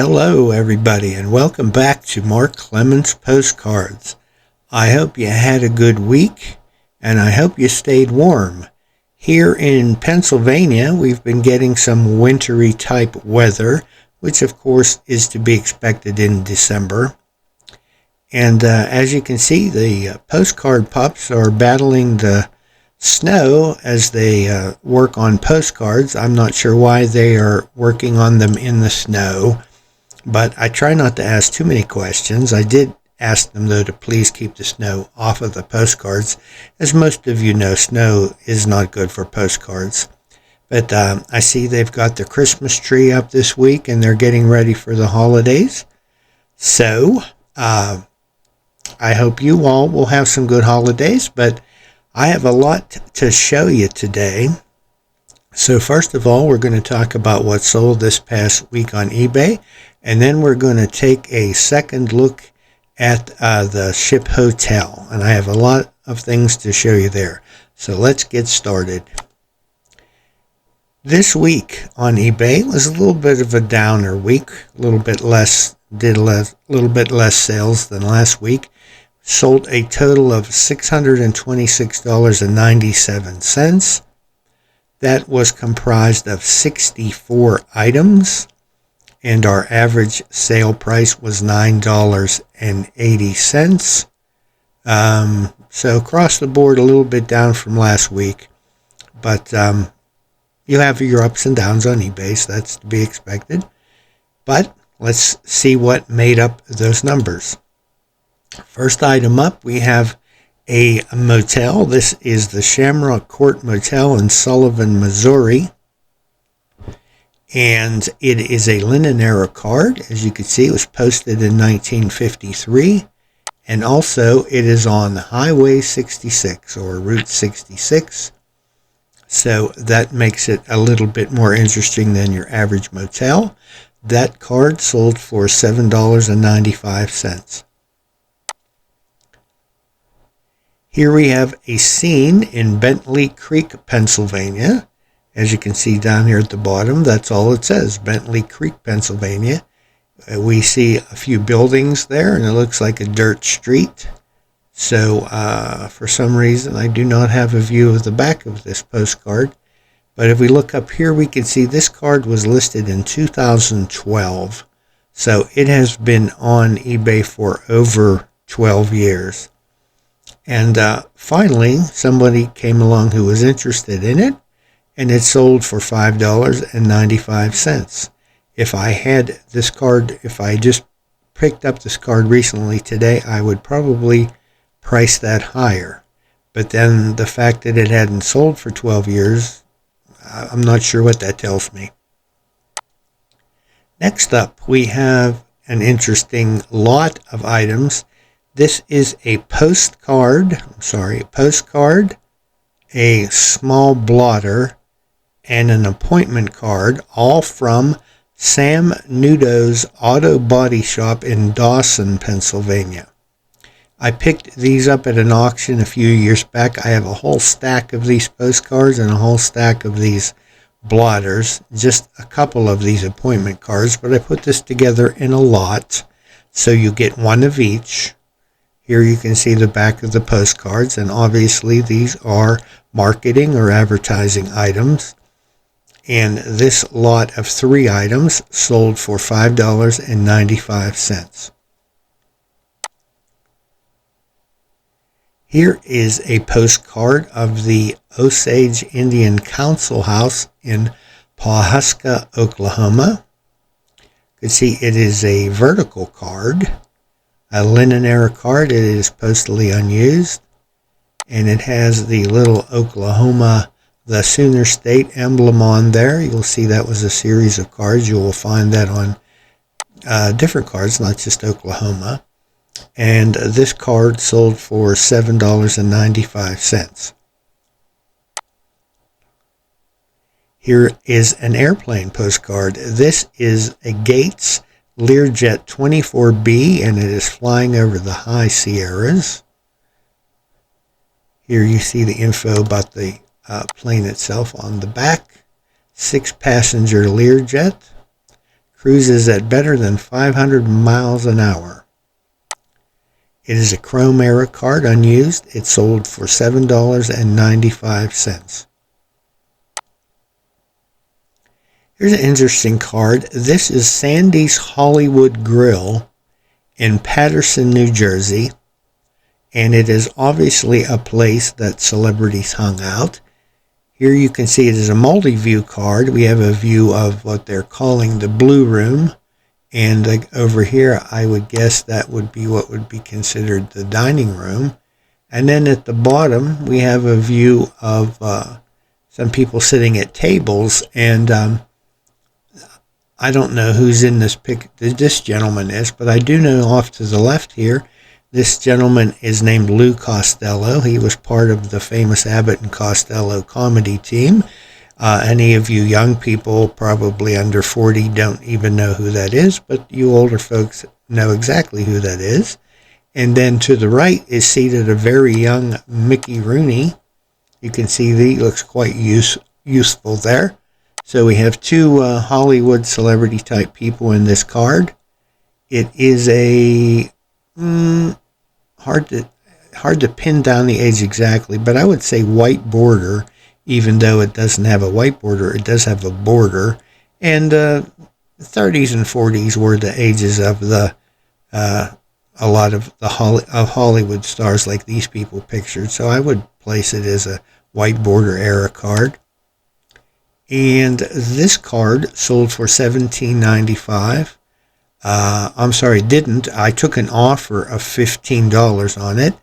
Hello everybody and welcome back to Mark Clemens Postcards. I hope you had a good week and I hope you stayed warm. Here in Pennsylvania we've been getting some wintry type weather, which of course is to be expected in December. And as you can see, the postcard pups are battling the snow as they work on postcards. I'm not sure why they are working on them in the snow. But I try not to ask too many questions. I did ask them, though, to please keep the snow off of the postcards. As most of you know, snow is not good for postcards. But I see they've got the Christmas tree up this week, and they're getting ready for the holidays. So I hope you all will have some good holidays, but I have a lot to show you today. So first of all, we're going to talk about what sold this past week on eBay. And then we're going to take a second look at the Ship Hotel. And I have a lot of things to show you there. So let's get started. This week on eBay was a little bit of a downer week. A little bit less sales than last week. Sold a total of $626.97. That was comprised of 64 items. And our average sale price was $9.80. So across the board, a little bit down from last week. But you have your ups and downs on eBay, so that's to be expected. But let's see what made up those numbers. First item up, we have a motel. This is the Shamrock Court Motel in Sullivan, Missouri. And it is a linen era card. As you can see, it was posted in 1953. And also, it is on Highway 66 or Route 66. So that makes it a little bit more interesting than your average motel. That card sold for $7.95. Here we have a scene in Bentley Creek, Pennsylvania. As you can see down here at the bottom, that's all it says, Bentley Creek, Pennsylvania. We see a few buildings there, and it looks like a dirt street. So, for some reason, I do not have a view of the back of this postcard. But if we look up here, we can see this card was listed in 2012. So, it has been on eBay for over 12 years. And finally, somebody came along who was interested in it. And it sold for $5.95. If I had this card, if I just picked up this card recently today, I would probably price that higher. But then the fact that it hadn't sold for 12 years, I'm not sure what that tells me. Next up, we have an interesting lot of items. This is a postcard, a small blotter, and an appointment card, all from Sam Nudo's Auto Body Shop in Dawson, Pennsylvania. I picked these up at an auction a few years back. I have a whole stack of these postcards and a whole stack of these blotters, just a couple of these appointment cards, but I put this together in a lot, so you get one of each. Here you can see the back of the postcards, and obviously these are marketing or advertising items. And this lot of 3 items sold for $5.95. Here is a postcard of the Osage Indian Council House in Pawhuska, Oklahoma. You can see it is a vertical card, a linen era card. It is postally unused. And it has the little Oklahoma, the Sooner State emblem on there. You'll see that was a series of cards. You will find that on different cards, not just Oklahoma. And this card sold for $7.95. Here is an airplane postcard. This is a Gates Learjet 24B, and it is flying over the high Sierras. Here you see the info about the plane itself on the back. 6-passenger Learjet. cruises at better than 500 miles an hour. It is a Chrome era card, unused. It sold for $7.95. Here's an interesting card. This is Sandy's Hollywood Grill in Paterson, New Jersey. And it is obviously a place that celebrities hung out. Here you can see it is a multi-view card. We have a view of what they're calling the Blue Room. And over here, I would guess that would be what would be considered the dining room. And then at the bottom, we have a view of some people sitting at tables. And I don't know who's in this this gentleman is, but I do know off to the left here, this gentleman is named Lou Costello. He was part of the famous Abbott and Costello comedy team. Any of you young people, probably under 40, don't even know who that is, but you older folks know exactly who that is. And then to the right is seated a very young Mickey Rooney. You can see he looks quite useful there. So we have two Hollywood celebrity type people in this card. It is a hard to pin down the age exactly, but I would say white border, even though it doesn't have a white border, it does have a border. And 30s and 40s were the ages of a lot of the Hollywood stars like these people pictured. So I would place it as a white border era card. And this card sold for $17.95. I'm sorry, didn't. I took an offer of $15 on it,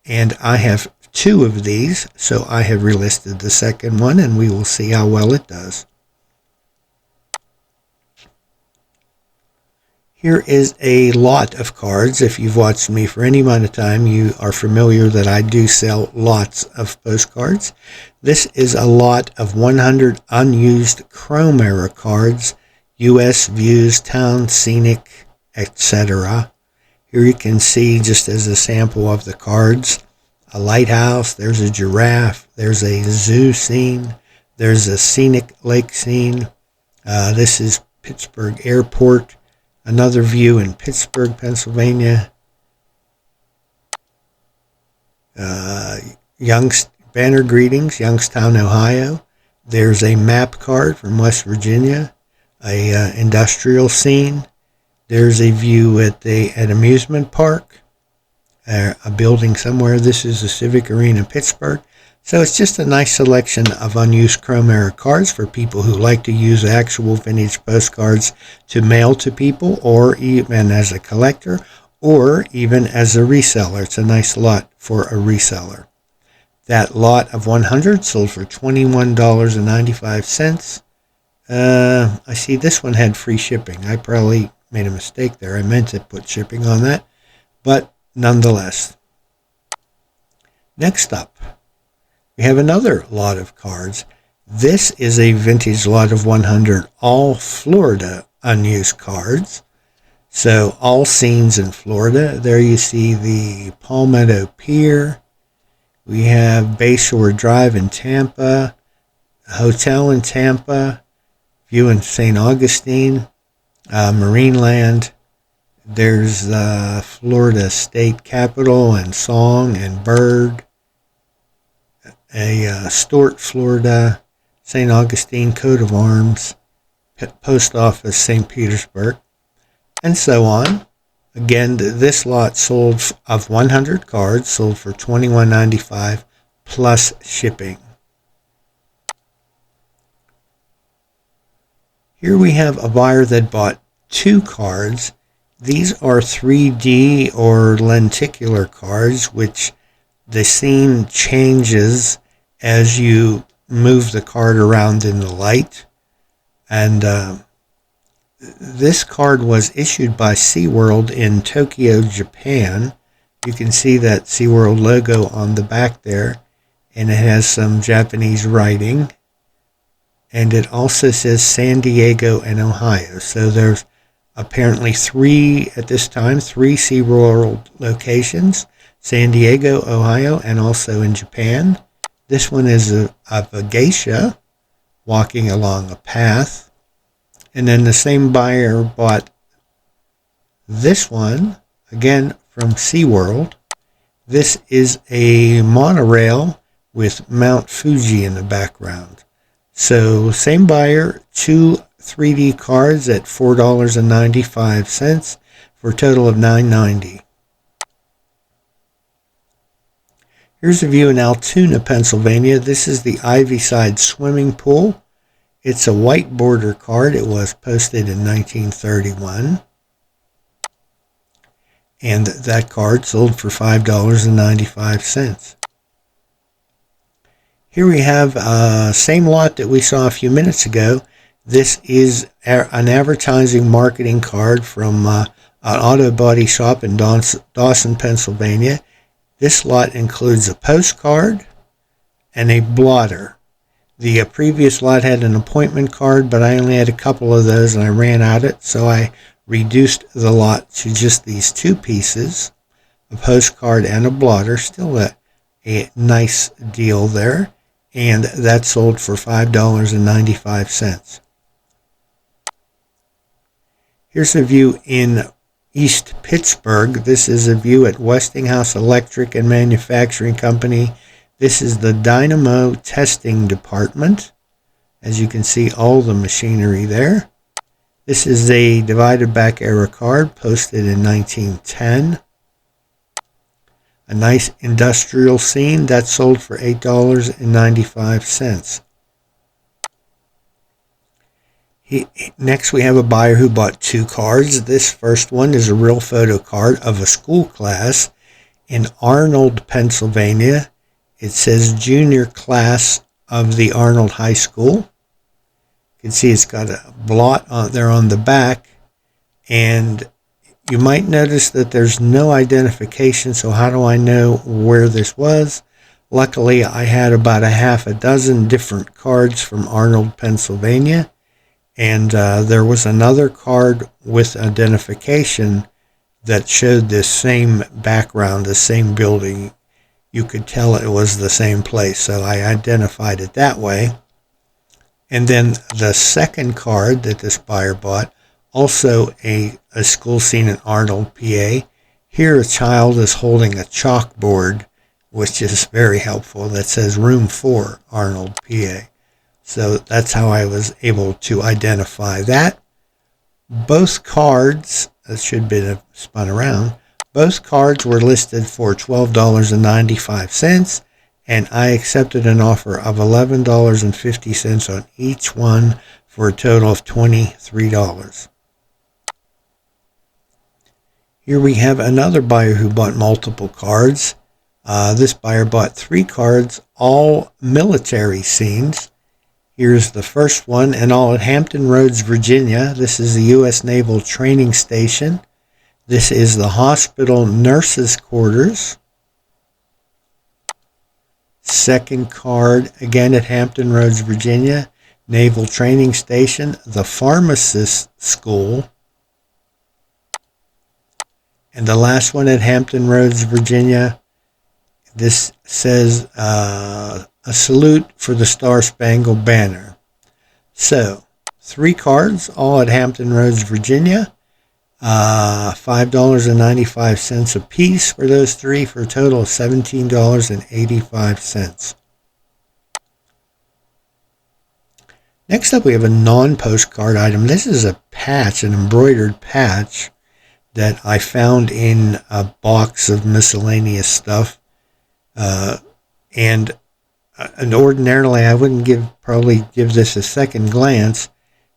and I have two of these, so I have relisted the second one, and we will see how well it does. Here is a lot of cards. If you've watched me for any amount of time, you are familiar that I do sell lots of postcards. This is a lot of 100 unused Chrome era cards, U.S. Views, Town, Scenic, etc. Here you can see, just as a sample of the cards, a lighthouse, there's a giraffe, there's a zoo scene, there's a scenic lake scene. This is Pittsburgh Airport. Another view in Pittsburgh, Pennsylvania. Banner greetings, Youngstown, Ohio. There's a map card from West Virginia. A industrial scene. There's a view at amusement park. A building somewhere. This is the Civic Arena in Pittsburgh. So it's just a nice selection of unused Chrome era cards for people who like to use actual vintage postcards to mail to people, or even as a collector, or even as a reseller. It's a nice lot for a reseller. That lot of 100 sold for $21.95. I see this one had free shipping. I probably made a mistake there. I meant to put shipping on that, but nonetheless. Next up, we have another lot of cards. This is a vintage lot of 100 all Florida unused cards. So all scenes in Florida. There you see the Palmetto Pier. We have Bayshore Drive in Tampa, a hotel in Tampa, view in St. Augustine, Marineland. There's the Florida State Capitol and Song and Bird. Stort, Florida, St. Augustine, coat of arms, post office, St. Petersburg, and so on. Again, this lot sold of 100 cards, sold for $21.95 plus shipping. Here we have a buyer that bought two cards. These are 3D or lenticular cards, which the scene changes as you move the card around in the light. And this card was issued by SeaWorld in Tokyo, Japan. You can see that SeaWorld logo on the back there, and it has some Japanese writing. And it also says San Diego and Ohio. So there's apparently three SeaWorld locations: San Diego, Ohio, and also in Japan. This one is of a geisha walking along a path. And then the same buyer bought this one, again from SeaWorld. This is a monorail with Mount Fuji in the background. So same buyer, 2 3D cards at $4.95 for a total of $9.90. Here's a view in Altoona, Pennsylvania. This is the Ivyside swimming pool. It's a white border card. It was posted in 1931. And that card sold for $5.95. Here we have same lot that we saw a few minutes ago. This is an advertising marketing card from an auto body shop in Dawson, Pennsylvania. This lot includes a postcard and a blotter. The previous lot had an appointment card, but I only had a couple of those and I ran out of it, so I reduced the lot to just these two pieces, a postcard and a blotter. Still a nice deal there, and that sold for $5.95. Here's a view in East Pittsburgh. This is a view at Westinghouse Electric and Manufacturing Company. This is the dynamo testing department. As you can see, all the machinery there. This is a divided back era card posted in 1910. A nice industrial scene that sold for $8.95. Next we have a buyer who bought two cards. This first one is a real photo card of a school class in Arnold, Pennsylvania. It says junior class of the Arnold High School. You can see it's got a blot there on the back, and you might notice that there's no identification, so how do I know where this was? Luckily, I had about a half a dozen different cards from Arnold, Pennsylvania, and there was another card with identification that showed this same background, the same building. You could tell it was the same place, so I identified it that way. And then the second card that this buyer bought, also a school scene in Arnold, PA. Here a child is holding a chalkboard, which is very helpful, that says room 4, Arnold, PA. So that's how I was able to identify that. Both cards, that should be spun around, both cards were listed for $12.95, and I accepted an offer of $11.50 on each one for a total of $23. Here we have another buyer who bought multiple cards. This buyer bought 3 cards, all military scenes. Here's the first one, and all at Hampton Roads, Virginia. This is the U.S. Naval Training Station. This is the hospital nurses' quarters. Second card, again at Hampton Roads, Virginia, Naval Training Station, the pharmacist school. And the last one at Hampton Roads, Virginia, this says a salute for the Star-Spangled Banner. So, 3 cards, all at Hampton Roads, Virginia. $5.95 a piece for those 3 for a total of $17.85. Next up we have a non-postcard item. This is a patch, an embroidered patch that I found in a box of miscellaneous stuff. And ordinarily I wouldn't probably give this a second glance,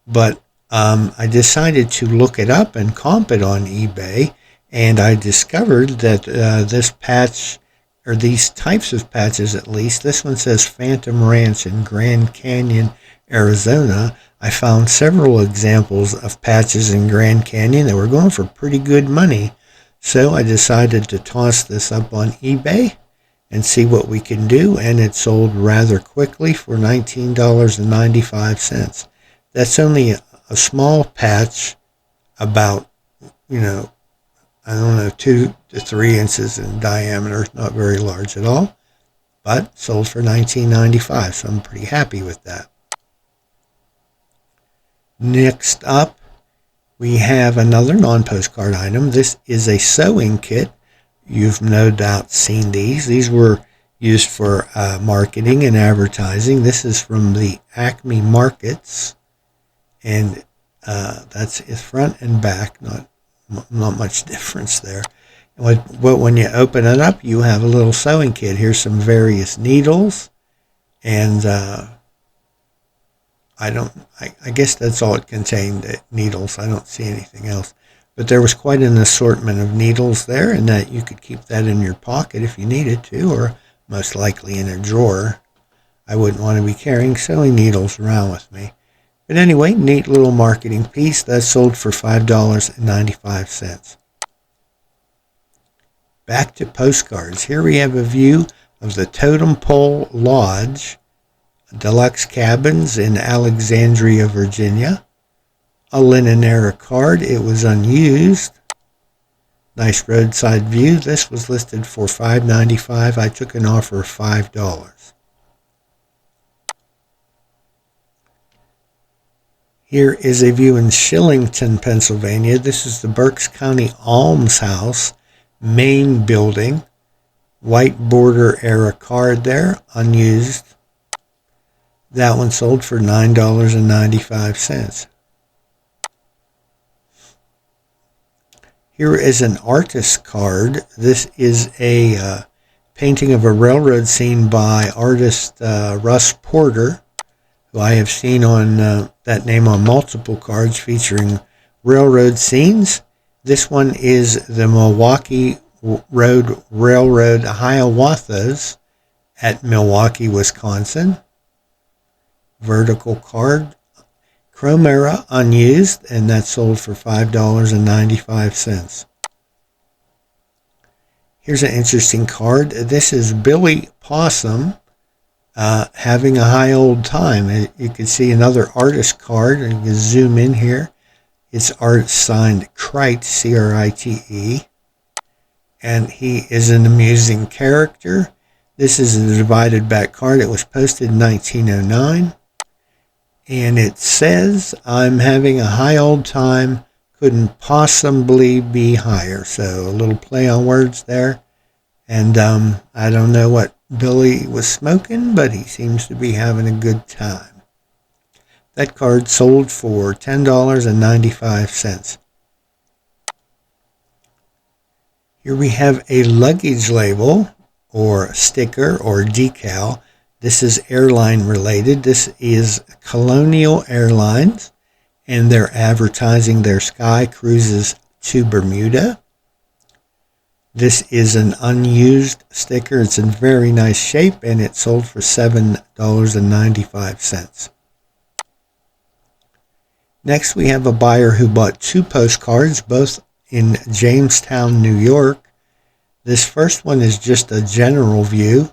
but I decided to look it up and comp it on eBay, and I discovered that this patch, or these types of patches at least, this one says Phantom Ranch in Grand Canyon, Arizona. I found several examples of patches in Grand Canyon that were going for pretty good money, so I decided to toss this up on eBay and see what we can do, and it sold rather quickly for $19.95. That's only a small patch, about, I don't know, 2 to 3 inches in diameter, not very large at all, but sold for $19.95, so I'm pretty happy with that. Next up, we have another non-postcard item. This is a sewing kit. You've no doubt seen these. These were used for marketing and advertising. This is from the Acme Markets, and that's its front and back. Not much difference there. But when you open it up, you have a little sewing kit. Here's some various needles, and I guess that's all it contained, needles. I don't see anything else. But there was quite an assortment of needles there, and that you could keep that in your pocket if you needed to, or most likely in a drawer. I wouldn't want to be carrying sewing needles around with me. But anyway, neat little marketing piece. That's sold for $5.95. Back to postcards. Here we have a view of the Totem Pole Lodge, deluxe cabins in Alexandria, Virginia. A linen era card. It was unused. Nice roadside view. This was listed for $5.95. I took an offer of $5. Here is a view in Shillington, Pennsylvania. This is the Berks County Almshouse main building. White border era card there, unused. That one sold for $9.95. Here is an artist card. This is a painting of a railroad scene by artist Russ Porter, who I have seen on that name on multiple cards featuring railroad scenes. This one is the Milwaukee Road Railroad Hiawatha's at Milwaukee, Wisconsin. Vertical card. Chrome era, unused, and that sold for $5.95. Here's an interesting card. This is Billy Possum having a high old time. You can see another artist card, and you can zoom in here. It's art signed Crite, C-R-I-T-E, and he is an amusing character. This is a divided back card. It was posted in 1909. And it says, I'm having a high old time, couldn't possibly be higher. So a little play on words there. And I don't know what Billy was smoking, but he seems to be having a good time. That card sold for $10.95. Here we have a luggage label or sticker or decal. This is airline related. This is Colonial Airlines, and they're advertising their sky cruises to Bermuda. This is an unused sticker. It's in very nice shape, and it sold for $7.95. Next, we have a buyer who bought 2 postcards, both in Jamestown, New York. This first one is just a general view.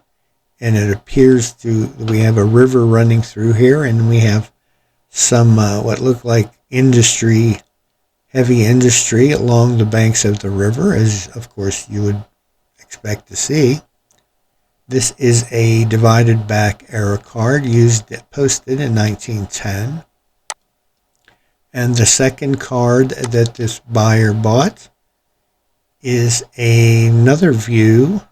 And it appears we have a river running through here, and we have some what look like heavy industry along the banks of the river, as of course you would expect to see. This is a divided back era card posted in 1910. And the second card that this buyer bought is another view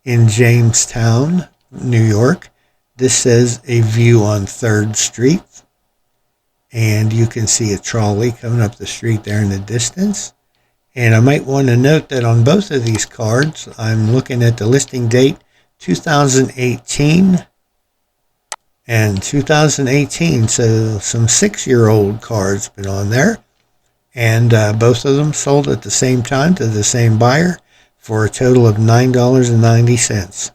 in Jamestown, New York. This says a view on 3rd Street. And you can see a trolley coming up the street there in the distance. And I might want to note that on both of these cards, I'm looking at the listing date 2018 and 2018. So some 6-year-old cards been on there. And both of them sold at the same time to the same buyer for a total of $9.90.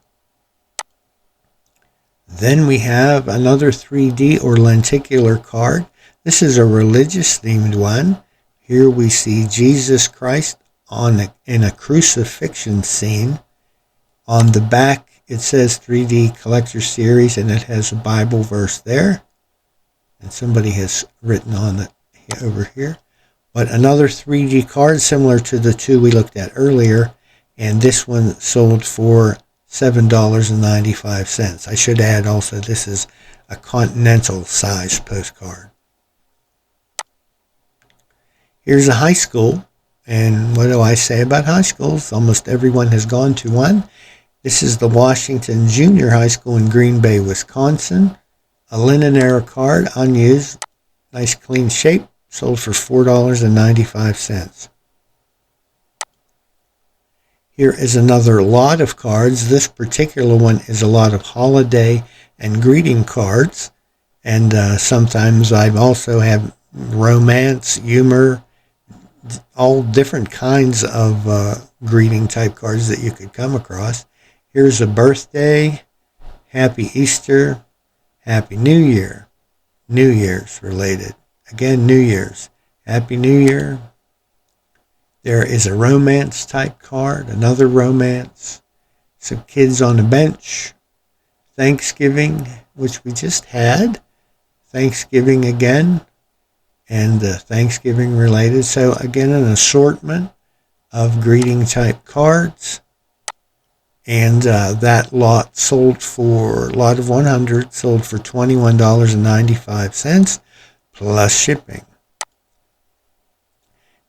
Then we have another 3D or lenticular card. This is a religious themed one. Here we see Jesus Christ in a crucifixion scene. On the back it says 3D Collector Series, and it has a Bible verse there. And somebody has written on it over here. But another 3D card similar to the 2 we looked at earlier. And this one sold for $7.95. I should add also this is a continental size postcard. Here's a high school. And what do I say about high schools? Almost everyone has gone to one. This is the Washington Junior High School in Green Bay, Wisconsin. A linen era card, unused, nice clean shape, sold for $4.95. Here is another lot of cards. This particular one is a lot of holiday and greeting cards. And sometimes I also have romance, humor, all different kinds of greeting type cards that you could come across. Here's a birthday, Happy Easter, Happy New Year, New Year's related. Again, New Year's, Happy New Year. There is a romance type card, another romance, some kids on the bench, Thanksgiving, which we just had, Thanksgiving again, and Thanksgiving related. So again, an assortment of greeting type cards. And that lot lot of 100 sold for $21.95 plus shipping.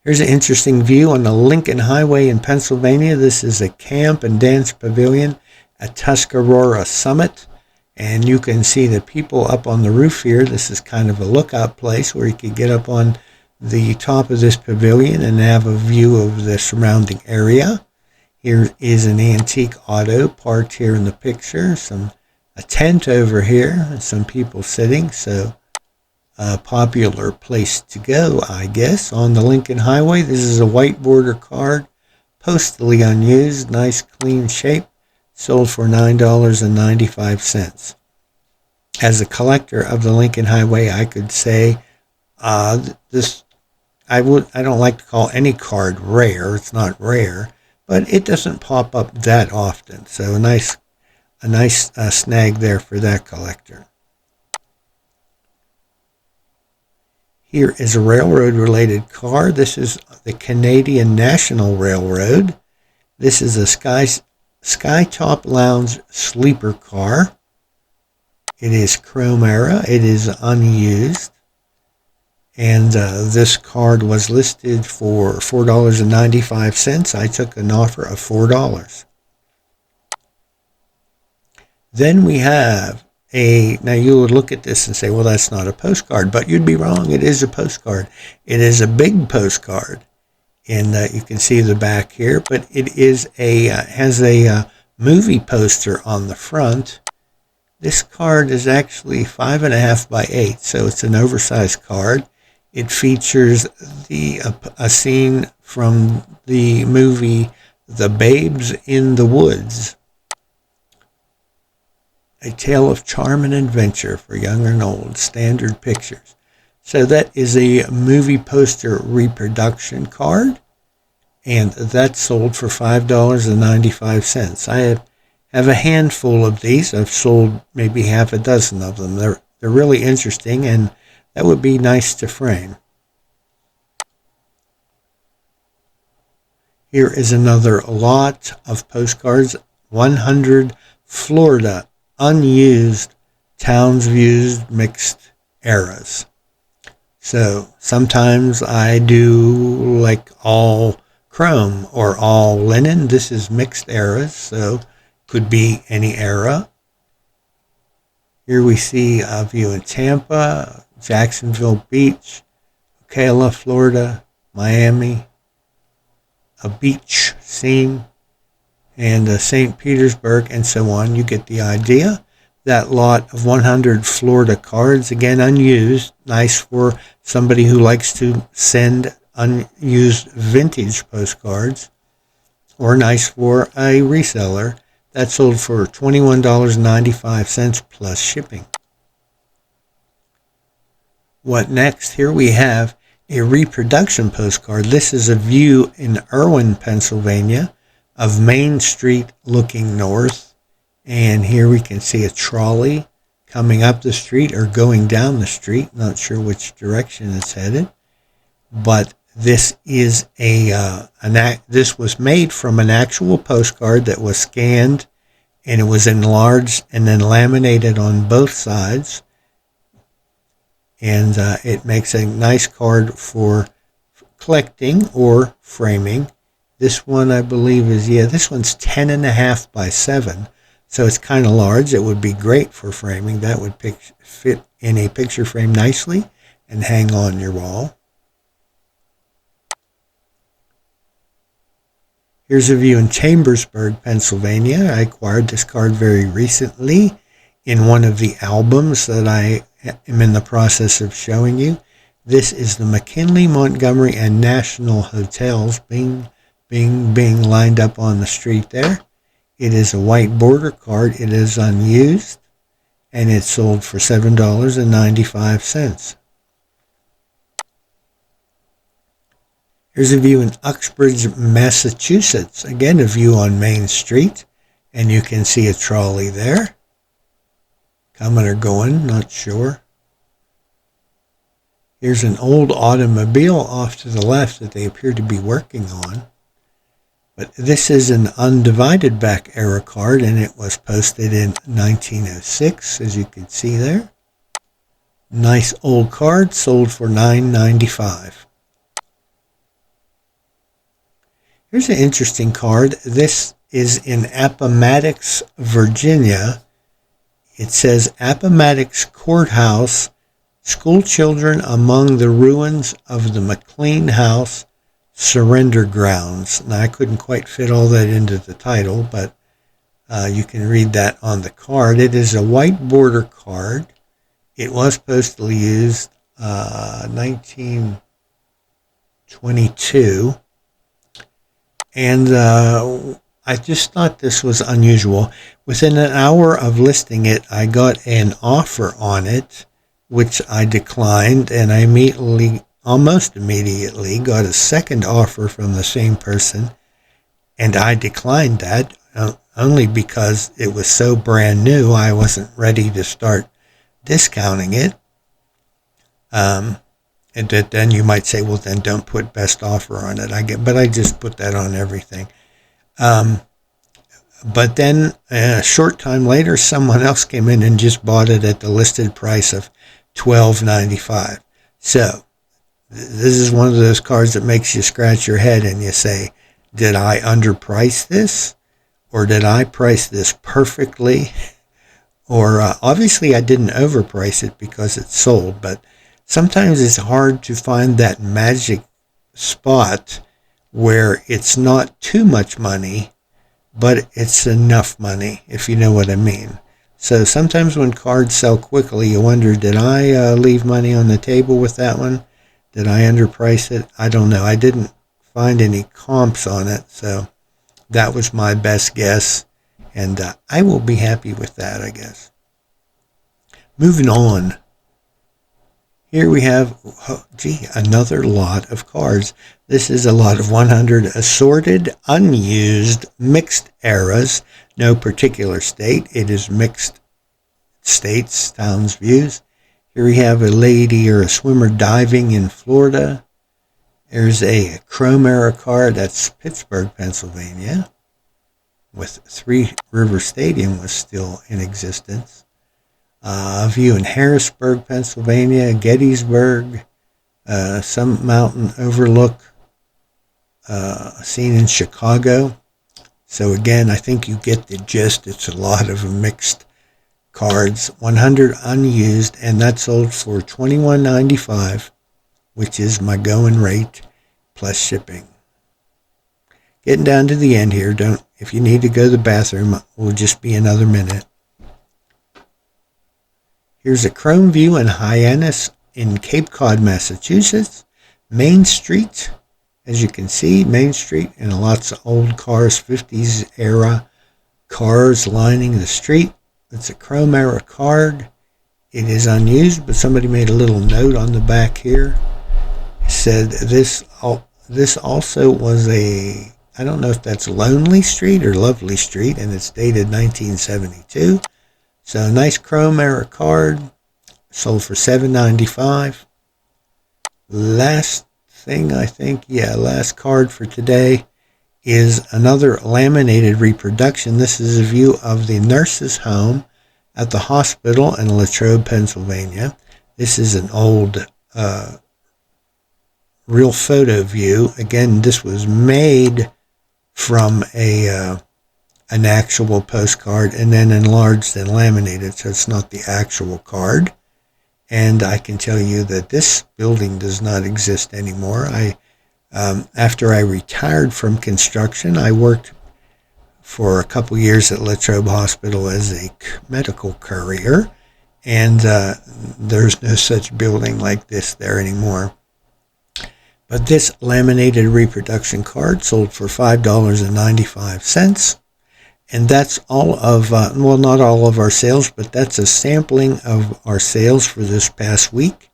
Here's an interesting view on the Lincoln Highway in Pennsylvania. This is a camp and dance pavilion at Tuscarora Summit. And you can see the people up on the roof here. This is kind of a lookout place where you could get up on the top of this pavilion and have a view of the surrounding area. Here is an antique auto parked here in the picture. A tent over here and some people sitting. So a popular place to go, I guess, on the Lincoln Highway. This is a white border card, postally unused, nice clean shape, sold for $9.95. As a collector of the Lincoln Highway, I could say this. I don't like to call any card rare. It's not rare, but it doesn't pop up that often. So a nice snag there for that collector. Here is a railroad-related car. This is the Canadian National Railroad. This is a Skytop Lounge sleeper car. It is Chrome era. It is unused. And this card was listed for $4.95. I took an offer of $4. Then we have now you would look at this and say, well, that's not a postcard, but you'd be wrong. It is a postcard. It is a big postcard. And you can see the back here, but it is has a movie poster on the front. This card is actually 5.5 by 8, so it's an oversized card. It features a scene from the movie The Babes in the Woods. A tale of charm and adventure for young and old, Standard Pictures. So that is a movie poster reproduction card, and that's sold for $5.95. I have a handful of these. I've sold maybe half a dozen of them. They're really interesting, and that would be nice to frame. Here is another lot of postcards, 100 Florida unused Towns Views mixed eras. So sometimes I do like all chrome or all linen. This is mixed eras, so could be any era. Here we see a view in Tampa, Jacksonville Beach, Ocala, Florida, Miami, a beach scene, and St. Petersburg, and so on. You get the idea. That lot of 100 Florida cards, again unused, nice for somebody who likes to send unused vintage postcards, or nice for a reseller. That sold for $21.95 plus shipping. What next? Here we have a reproduction postcard. This is a view in Irwin, Pennsylvania, of Main Street looking north. And here we can see a trolley coming up the street or going down the street. Not sure which direction it's headed. But this is this was made from an actual postcard that was scanned, and it was enlarged and then laminated on both sides. And it makes a nice card for collecting or framing. This one, I believe, is, this one's 10.5 by 7. So it's kind of large. It would be great for framing. That would fit in a picture frame nicely and hang on your wall. Here's a view in Chambersburg, Pennsylvania. I acquired this card very recently in one of the albums that I am in the process of showing you. This is the McKinley, Montgomery, and National Hotels being lined up on the street there. It is a white border card. It is unused, and it's sold for $7.95. Here's a view in Uxbridge, Massachusetts. Again, a view on Main Street, and you can see a trolley there. Coming or going, not sure. Here's an old automobile off to the left that they appear to be working on. But this is an undivided back era card, and it was posted in 1906, as you can see there. Nice old card, sold for $9.95. Here's an interesting card. This is in Appomattox, Virginia. It says Appomattox Courthouse, school children among the ruins of the McLean House surrender grounds. Now, I couldn't quite fit all that into the title, but you can read that on the card. It is a white border card. It was postally used 1922. And I just thought this was unusual. Within an hour of listing it, I got an offer on it, which I declined, and I almost immediately, got a second offer from the same person, and I declined that only because it was so brand new. I wasn't ready to start discounting it. And then you might say, well, then don't put best offer on it. But I just put that on everything. But then a short time later, someone else came in and just bought it at the listed price of $12.95. So this is one of those cards that makes you scratch your head and you say, did I underprice this? Or did I price this perfectly? Or obviously I didn't overprice it because it's sold, but sometimes it's hard to find that magic spot where it's not too much money, but it's enough money, if you know what I mean. So sometimes when cards sell quickly, you wonder, did I leave money on the table with that one? Did I underprice it? I don't know. I didn't find any comps on it, so that was my best guess, and I will be happy with that, I guess. Moving on. Here we have, another lot of cards. This is a lot of 100 assorted, unused, mixed eras, no particular state. It is mixed states, towns, views. Here we have a lady or a swimmer diving in Florida. There's a Chrome era card. That's Pittsburgh, Pennsylvania, with Three River Stadium was still in existence. A view in Harrisburg, Pennsylvania, Gettysburg, some mountain overlook, seen in Chicago. So again, I think you get the gist. It's a lot of mixed cards. 100 unused, and that sold for $21.95, which is my going rate plus shipping. Getting down to the end here. If you need to go to the bathroom, it will just be another minute. Here's a Chrome view in Hyannis in Cape Cod, Massachusetts. Main Street, as you can see, Main Street, and lots of old cars, 50s era cars lining the street. It's a Chrome era card. It is unused, but somebody made a little note on the back here. It said this also was a, I don't know if that's Lonely Street or Lovely Street, and it's dated 1972. So a nice Chrome era card, sold for $7.95. Last thing, I think, last card for today is another laminated reproduction. This is a view of the nurse's home at the hospital in Latrobe, Pennsylvania. This is an old real photo view. Again, this was made from an actual postcard and then enlarged and laminated, so it's not the actual card. And I can tell you that this building does not exist anymore. After I retired from construction, I worked for a couple years at Latrobe Hospital as a medical courier, and there's no such building like this there anymore. But this laminated reproduction card sold for $5.95, and that's all of, well, not all of our sales, but that's a sampling of our sales for this past week.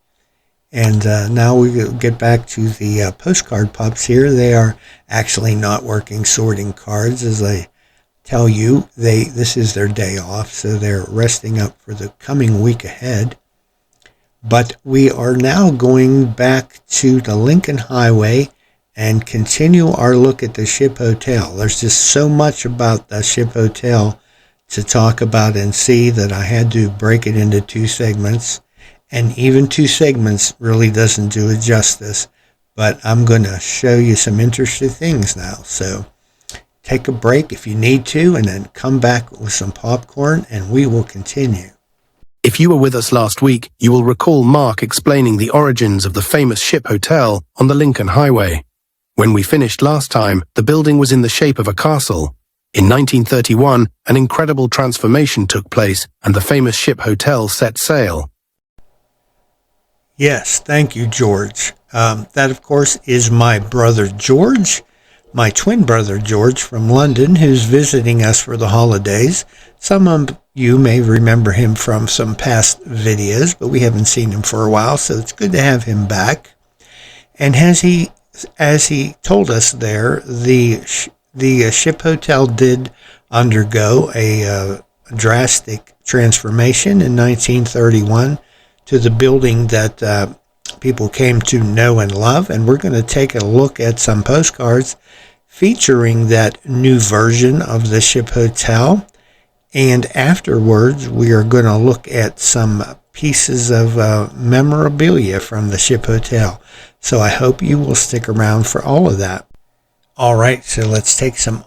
And now we get back to the postcard pups here. They are actually not working sorting cards, as I tell you. This is their day off, so they're resting up for the coming week ahead. But we are now going back to the Lincoln Highway and continue our look at the Ship Hotel. There's just so much about the Ship Hotel to talk about and see that I had to break it into 2 segments. And even 2 segments really doesn't do it justice. But I'm going to show you some interesting things now. So take a break if you need to, and then come back with some popcorn, and we will continue. If you were with us last week, you will recall Mark explaining the origins of the famous Ship Hotel on the Lincoln Highway. When we finished last time, the building was in the shape of a castle. In 1931, an incredible transformation took place, and the famous Ship Hotel set sail. Yes, thank you, George. That, of course, is my brother George, my twin brother George from London, who's visiting us for the holidays. Some of you may remember him from some past videos, but we haven't seen him for a while, so it's good to have him back. And as he told us there, the Ship Hotel did undergo a drastic transformation in 1931 to the building that people came to know and love. And we're going to take a look at some postcards featuring that new version of the Ship Hotel. And afterwards, we are going to look at some pieces of memorabilia from the Ship Hotel. So I hope you will stick around for all of that. All right, so let's take some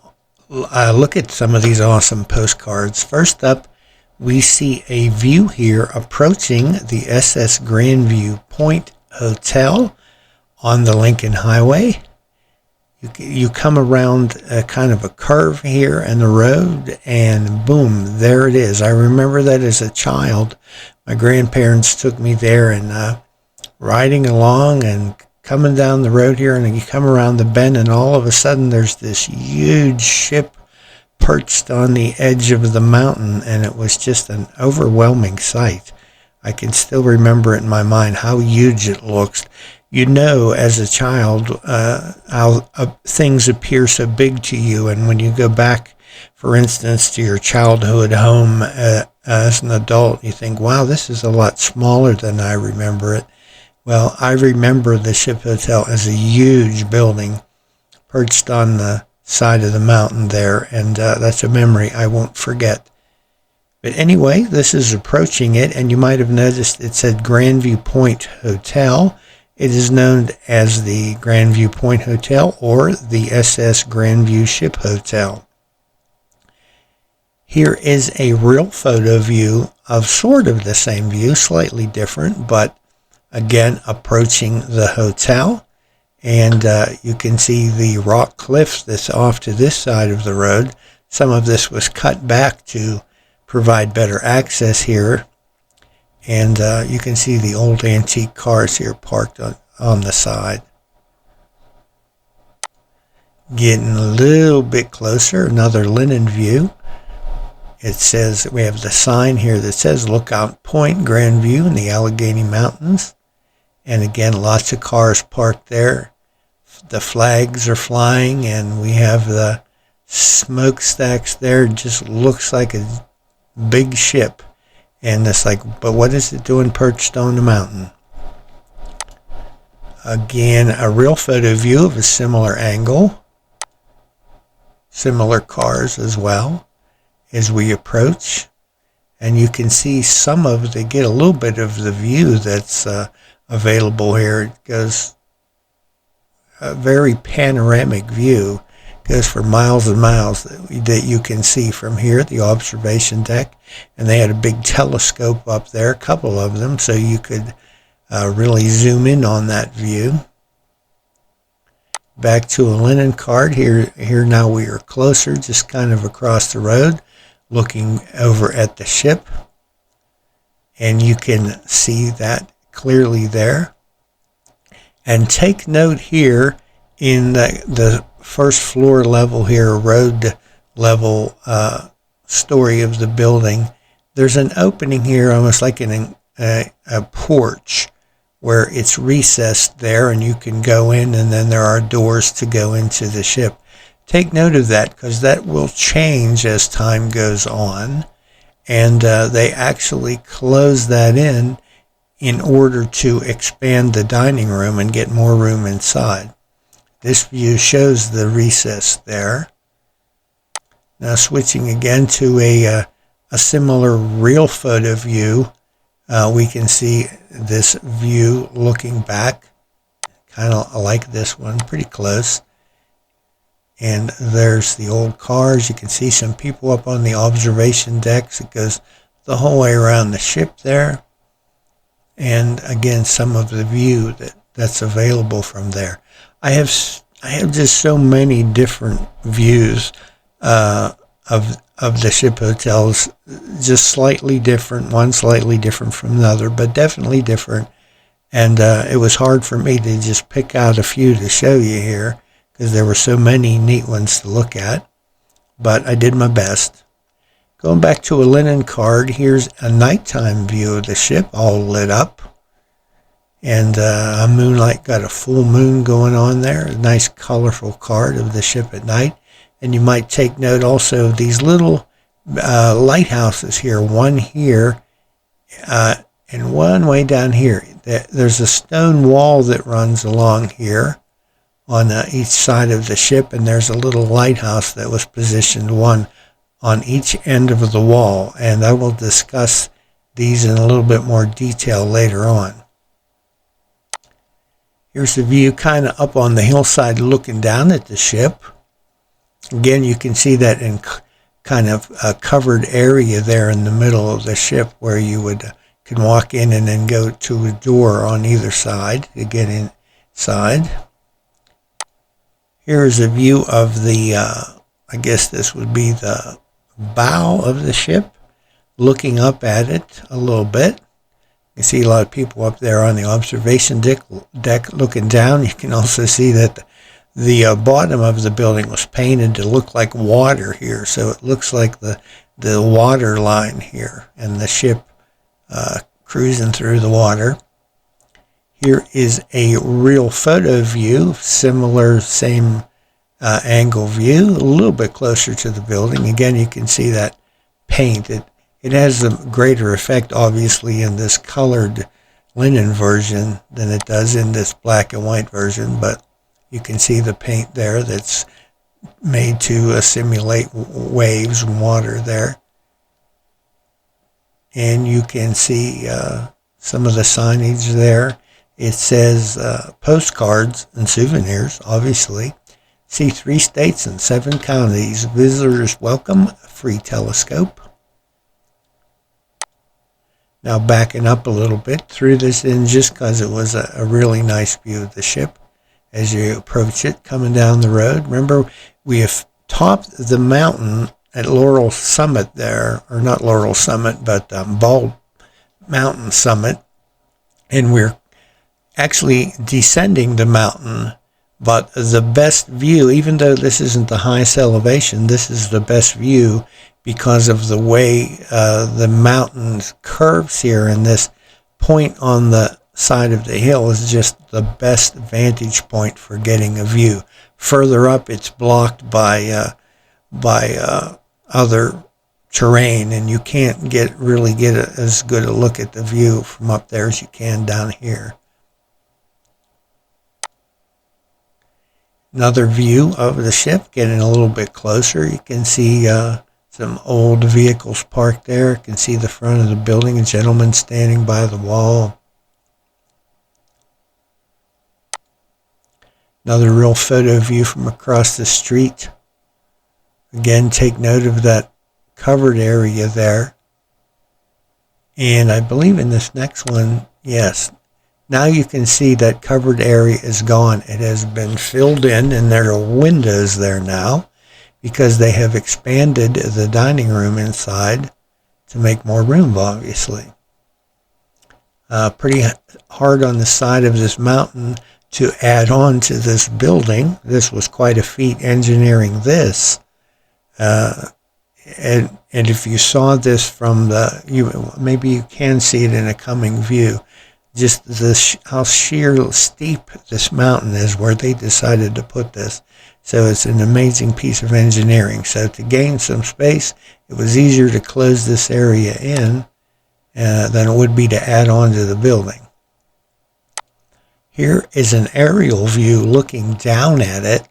look at some of these awesome postcards. First up, we see a view here approaching the SS Grandview Point Hotel on the Lincoln Highway. You come around kind of a curve here in the road, and boom, there it is. I remember that as a child. My grandparents took me there, and riding along and coming down the road here, and you come around the bend, and all of a sudden there's this huge ship perched on the edge of the mountain, and it was just an overwhelming sight. I can still remember it in my mind how huge it looks. You know, as a child, how things appear so big to you, and when you go back, for instance, to your childhood home as an adult, you think, wow, this is a lot smaller than I remember it. Well, I remember the Ship Hotel as a huge building perched on the side of the mountain there, and that's a memory I won't forget. But anyway, this is approaching it, and you might have noticed it said Grandview Point Hotel. It is known as the Grandview Point Hotel or the SS Grandview Ship Hotel. Here is a real photo view of sort of the same view, slightly different, but again approaching the hotel. And you can see the rock cliffs that's off to this side of the road. Some of this was cut back to provide better access here. And you can see the old antique cars here parked on the side. Getting a little bit closer, another linen view. It says, we have the sign here that says Lookout Point, Grandview in the Allegheny Mountains. And again, lots of cars parked there. The flags are flying, and we have the smokestacks there. It just looks like a big ship. And it's like, but what is it doing perched on the mountain? Again, a real photo view of a similar angle. Similar cars as well as we approach. And you can see some of it, get a little bit of the view that's available here. It goes a very panoramic view. Goes for miles and miles that you can see from here at the observation deck. And they had a big telescope up there, a couple of them, so you could really zoom in on that view. Back to a linen cart. Here now we are closer, just kind of across the road, looking over at the ship. And you can see that clearly there. And take note here in the first floor level here, road level story of the building. There's an opening here, almost like a porch, where it's recessed there, and you can go in, and then there are doors to go into the ship. Take note of that, because that will change as time goes on, and they actually close that in order to expand the dining room and get more room inside. This view shows the recess there. Now switching again to a similar real photo view, we can see this view looking back, kind of like this one, pretty close. And there's the old cars. You can see some people up on the observation decks. It goes the whole way around the ship there. And again, some of the view that's available from there. I have just so many different views of the ship hotels, just slightly different, one slightly different from another, but definitely different. And it was hard for me to just pick out a few to show you here, because there were so many neat ones to look at, but I did my best. Going back to a linen card, here's a nighttime view of the ship, all lit up. And a moonlight, got a full moon going on there. A nice colorful card of the ship at night. And you might take note also of these little lighthouses here. One here and one way down here. There's a stone wall that runs along here on each side of the ship. And there's a little lighthouse that was positioned one on each end of the wall. And I will discuss these in a little bit more detail later on. Here's the view kind of up on the hillside looking down at the ship. Again, you can see that in kind of a covered area there in the middle of the ship where you can walk in and then go to a door on either side to get inside. Here's a view of the, I guess this would be the bow of the ship, looking up at it a little bit. You see a lot of people up there on the observation deck looking down. You can also see that the bottom of the building was painted to look like water here. So it looks like the water line here and the ship cruising through the water. Here is a real photo view, similar, same angle view, a little bit closer to the building. Again, you can see that paint. It has a greater effect, obviously, in this colored linen version than it does in this black and white version, but you can see the paint there that's made to simulate waves and water there. And you can see some of the signage there. It says postcards and souvenirs, obviously. See 3 states and 7 counties. Visitors welcome. Free telescope. Now backing up a little bit, threw this in just because it was a really nice view of the ship as you approach it coming down the road. Remember, we have topped the mountain at Laurel Summit there, or not Laurel Summit, but Bald Mountain Summit, and we're actually descending the mountain. But the best view, even though this isn't the highest elevation, this is the best view because of the way the mountain curves here, and this point on the side of the hill is just the best vantage point for getting a view. Further up, it's blocked by other terrain, and you can't really get as good a look at the view from up there as you can down here. Another view of the ship, getting a little bit closer. You can see some old vehicles parked there. You can see the front of the building, a gentleman standing by the wall. Another real photo view from across the street. Again, take note of that covered area there. And I believe in this next one, yes, now you can see that covered area is gone. It has been filled in, and there are windows there now because they have expanded the dining room inside to make more room, obviously. Pretty hard on the side of this mountain to add on to this building. This was quite a feat engineering this. And if you saw this from maybe you can see it in a coming view, just how sheer steep this mountain is where they decided to put this. So it's an amazing piece of engineering. So to gain some space, it was easier to close this area in than it would be to add on to the building. Here is an aerial view looking down at it.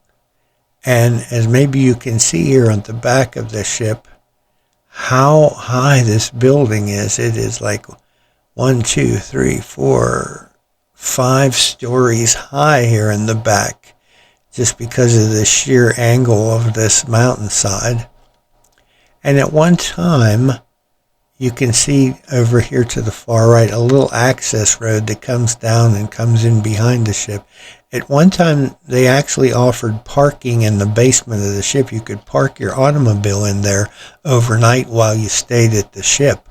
And as maybe you can see here on the back of the ship, how high this building is. It is like 1, 2, 3, 4, 5 stories high here in the back, just because of the sheer angle of this mountainside. And at one time, you can see over here to the far right a little access road that comes down and comes in behind the ship. At one time, they actually offered parking in the basement of the ship. You could park your automobile in there overnight while you stayed at the ship.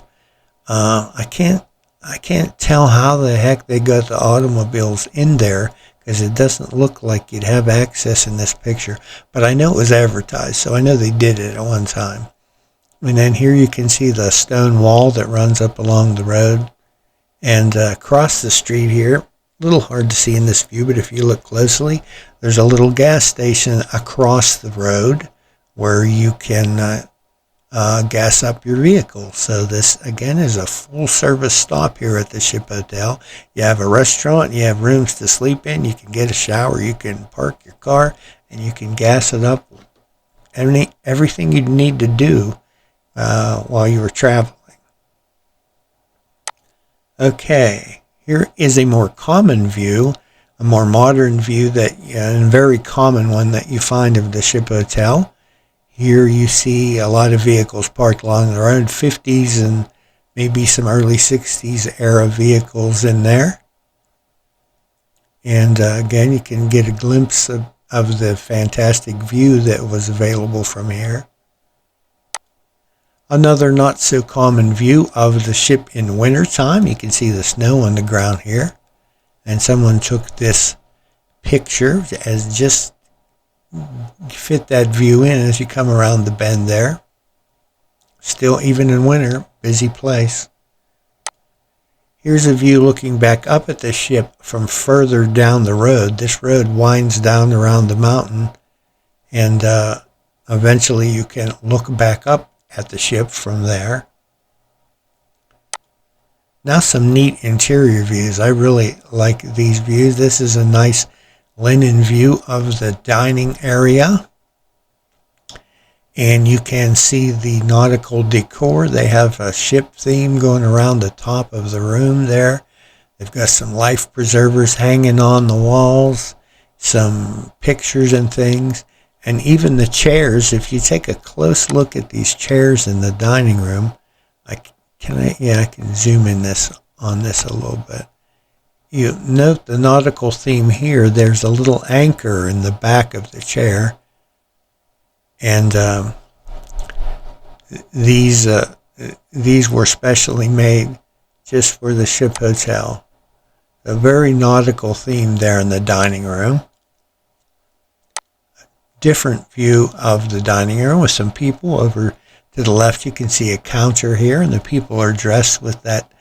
I can't tell how the heck they got the automobiles in there, because it doesn't look like you'd have access in this picture. But I know it was advertised, so I know they did it at one time. And then here you can see the stone wall that runs up along the road. And across the street here, a little hard to see in this view, but if you look closely, there's a little gas station across the road where you can gas up your vehicle. So this, again, is a full-service stop here at the Ship Hotel. You have a restaurant, you have rooms to sleep in, you can get a shower, you can park your car, and you can gas it up. Everything you need to do while you were traveling. Okay, here is a more common view, a more modern view, that and a very common one that you find of the Ship Hotel. Here you see a lot of vehicles parked along the road, 50s and maybe some early 60s era vehicles in there. And again, you can get a glimpse of the fantastic view that was available from here. Another not so common view of the ship in wintertime. You can see the snow on the ground here. And someone took this picture as just fit that view in as you come around the bend there. Still, even in winter, busy place. Here's a view looking back up at the ship from further down the road. This road winds down around the mountain, and eventually you can look back up at the ship from there. Now some neat interior views. I really like these views. This is a nice linen view of the dining area. And you can see the nautical decor. They have a ship theme going around the top of the room there. They've got some life preservers hanging on the walls, some pictures and things. And even the chairs, if you take a close look at these chairs in the dining room, I can zoom in on this a little bit. You note the nautical theme here. There's a little anchor in the back of the chair. And these were specially made just for the Ship Hotel. A very nautical theme there in the dining room. Different view of the dining room with some people over to the left. You can see a counter here, and the people are dressed with that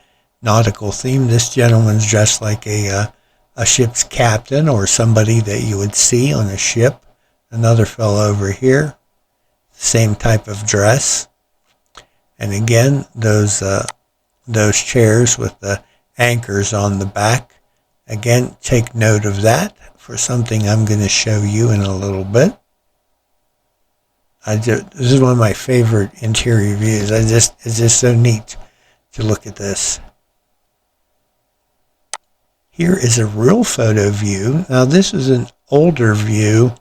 nautical theme. This gentleman's dressed like a ship's captain or somebody that you would see on a ship. Another fellow over here, same type of dress. And again, those chairs with the anchors on the back. Again, take note of that for something I'm going to show you in a little bit. This is one of my favorite interior views. It's just so neat to look at this. Here is a real photo view. Now this is an older view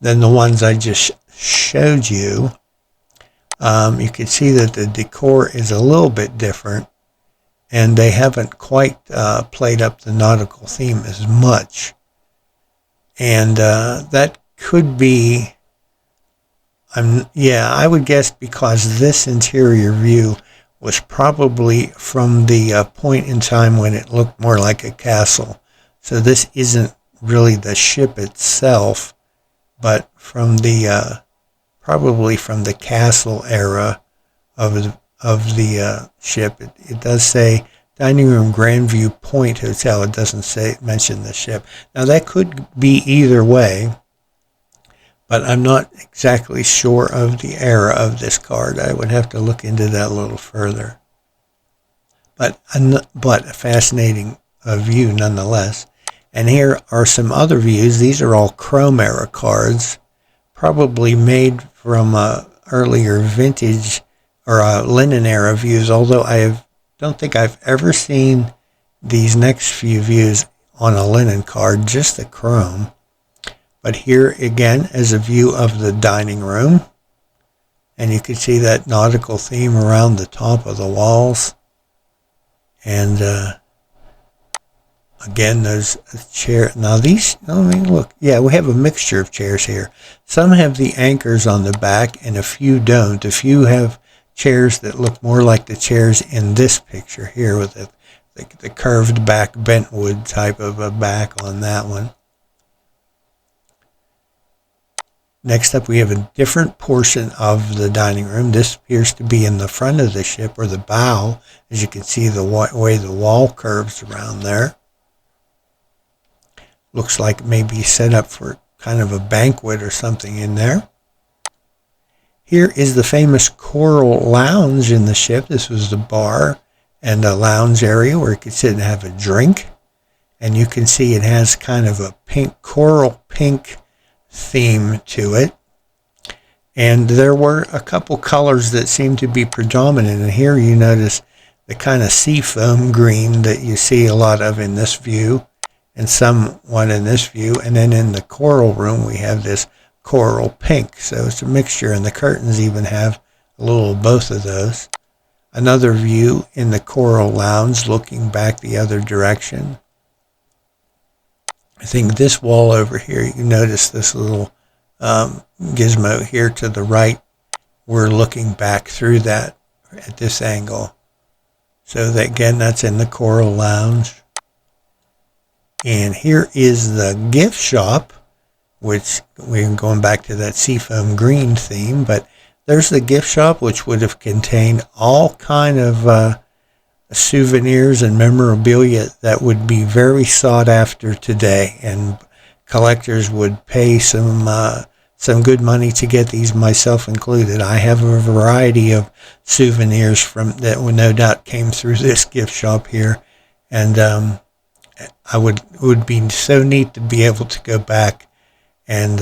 than the ones I just showed you. You can see that the decor is a little bit different, and they haven't quite played up the nautical theme as much. And that could be, I would guess because this interior view was probably from the point in time when it looked more like a castle. So this isn't really the ship itself, but from the probably from the castle era of the ship. It does say Dining Room Grandview Point Hotel. It doesn't mention the ship. Now that could be either way, but I'm not exactly sure of the era of this card. I would have to look into that a little further. But a fascinating view nonetheless. And here are some other views. These are all Chrome era cards, probably made from earlier vintage or linen era views, although don't think I've ever seen these next few views on a linen card, just the chrome. But here again is a view of the dining room, and you can see that nautical theme around the top of the walls. And again, those chairs. Now these, look, yeah, we have a mixture of chairs here. Some have the anchors on the back and a few don't. A few have chairs that look more like the chairs in this picture here with the curved back bent wood type of a back on that one. Next up, we have a different portion of the dining room. This appears to be in the front of the ship, or the bow, as you can see the way the wall curves around there. Looks like maybe set up for kind of a banquet or something in there. Here is the famous Coral Lounge in the ship. This was the bar and a lounge area where you could sit and have a drink. And you can see it has kind of a coral pink theme to it. And there were a couple colors that seemed to be predominant. And here you notice the kind of seafoam green that you see a lot of in this view, and somewhat in this view. And then in the coral room, we have this coral pink. So it's a mixture, and the curtains even have a little of both of those. Another view in the Coral Lounge looking back the other direction. I think this wall over here, you can notice this little gizmo here to the right. We're looking back through that at this angle. So that, again, that's in the Coral Lounge. And here is the gift shop, which we're going back to that seafoam green theme, but there's the gift shop, which would have contained all kind of souvenirs and memorabilia that would be very sought after today, and collectors would pay some good money to get these, myself included. I have a variety of souvenirs from that no doubt came through this gift shop here, and it would be so neat to be able to go back and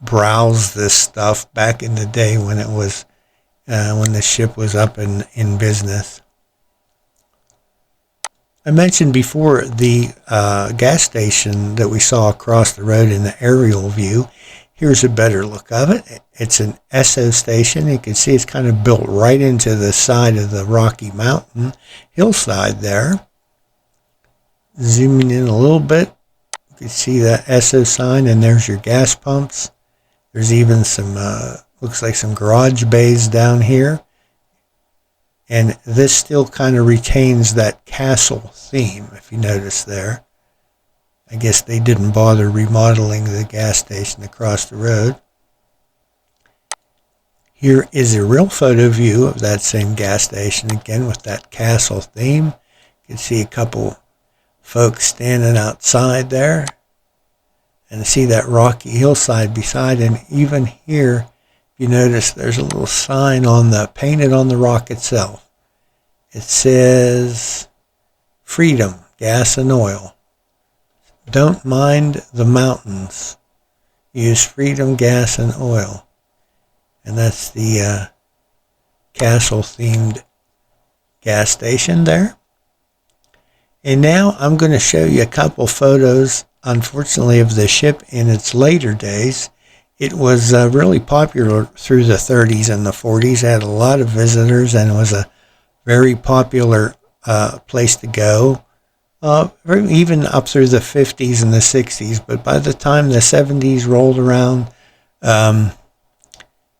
browse this stuff back in the day when it was when the ship was up in business. I mentioned before the gas station that we saw across the road in the aerial view. Here's a better look of it. It's an Esso station. You can see it's kind of built right into the side of the Rocky Mountain hillside there. Zooming in a little bit, you can see that Esso sign, and there's your gas pumps. There's even some, looks like some garage bays down here. And this still kind of retains that castle theme, if you notice there. I guess they didn't bother remodeling the gas station across the road. Here is a real photo view of that same gas station, again with that castle theme. You can see a couple folks standing outside there. And see that rocky hillside beside, and even here, you notice there's a little sign painted on the rock itself. It says, "Freedom, gas and oil. Don't mind the mountains. Use freedom, gas, and oil." And that's the castle-themed gas station there. And now I'm going to show you a couple photos unfortunately, of the ship in its later days. It was really popular through the 30s and the 40s. It had a lot of visitors, and it was a very popular place to go, even up through the 50s and the 60s. But by the time the 70s rolled around,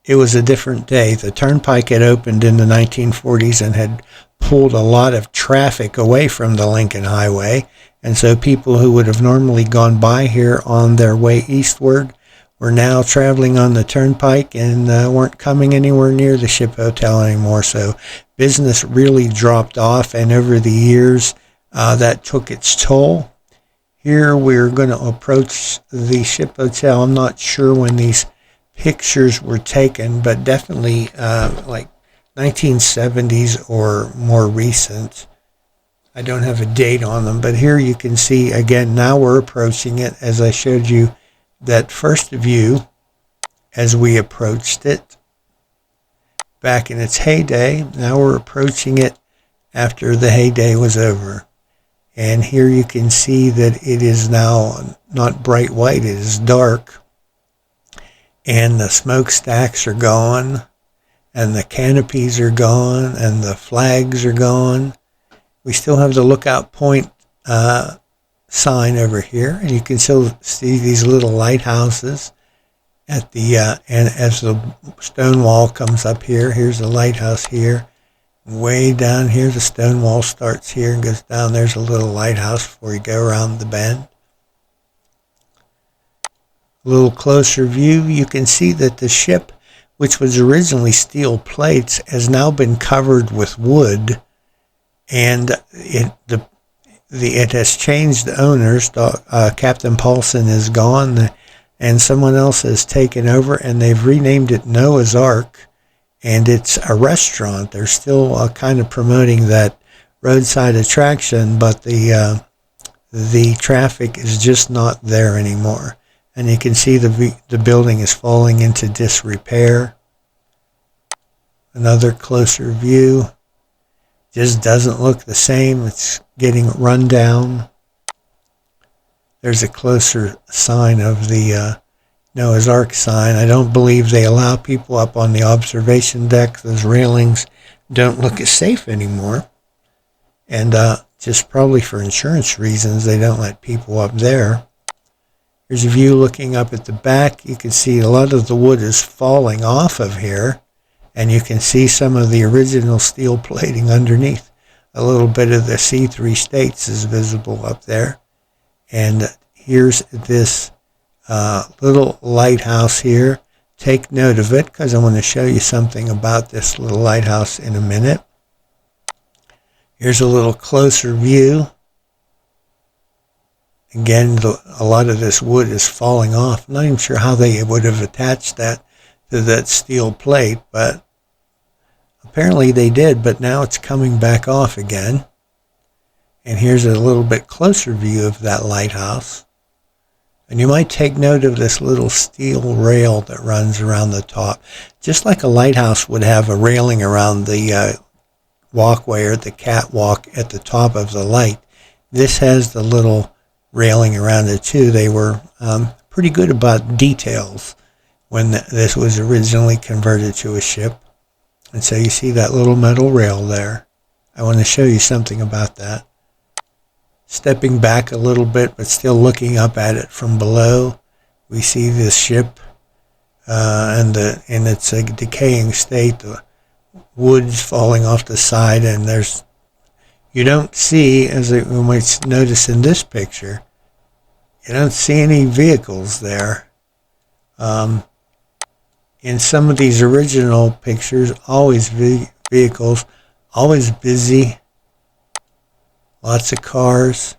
it was a different day. The turnpike had opened in the 1940s and had pulled a lot of traffic away from the Lincoln Highway. And so people who would have normally gone by here on their way eastward were now traveling on the turnpike and weren't coming anywhere near the Ship Hotel anymore. So business really dropped off, and over the years that took its toll. Here we're going to approach the Ship Hotel. I'm not sure when these pictures were taken, but definitely like 1970s or more recent. I don't have a date on them, but here you can see, again, now we're approaching it, as I showed you that first view as we approached it back in its heyday. Now we're approaching it after the heyday was over. And here you can see that it is now not bright white, it is dark. And the smokestacks are gone, and the canopies are gone, and the flags are gone. We still have the lookout point sign over here, and you can still see these little lighthouses at the and as the stone wall comes up here. Here's the lighthouse here. Way down here, the stone wall starts here and goes down. There's a little lighthouse before you go around the bend. A little closer view, you can see that the ship, which was originally steel plates, has now been covered with wood, and it has changed owners. Captain Paulson is gone, and someone else has taken over, and they've renamed it Noah's Ark, and it's a restaurant. They're still kind of promoting that roadside attraction, but the traffic is just not there anymore. And you can see the building is falling into disrepair. Another closer view. Just doesn't look the same. It's getting run down. There's a closer sign of the Noah's Ark sign. I don't believe they allow people up on the observation deck. Those railings don't look as safe anymore. And just probably for insurance reasons, they don't let people up there. Here's a view looking up at the back. You can see a lot of the wood is falling off of here, and you can see some of the original steel plating underneath. A little bit of the C3 States is visible up there. And here's this little lighthouse here. Take note of it, because I want to show you something about this little lighthouse in a minute. Here's a little closer view. Again, a lot of this wood is falling off. I'm not even sure how they would have attached that to that steel plate, but apparently they did, but now it's coming back off again. And here's a little bit closer view of that lighthouse. And you might take note of this little steel rail that runs around the top. Just like a lighthouse would have a railing around the walkway or the catwalk at the top of the light, this has the little railing around it too. They were pretty good about details when this was originally converted to a ship. And so you see that little metal rail there. I want to show you something about that. Stepping back a little bit, but still looking up at it from below, we see this ship and it's a decaying state. The wood's falling off the side, and you don't see, as we might notice in this picture, you don't see any vehicles there. In some of these original pictures, always vehicles, always busy, lots of cars,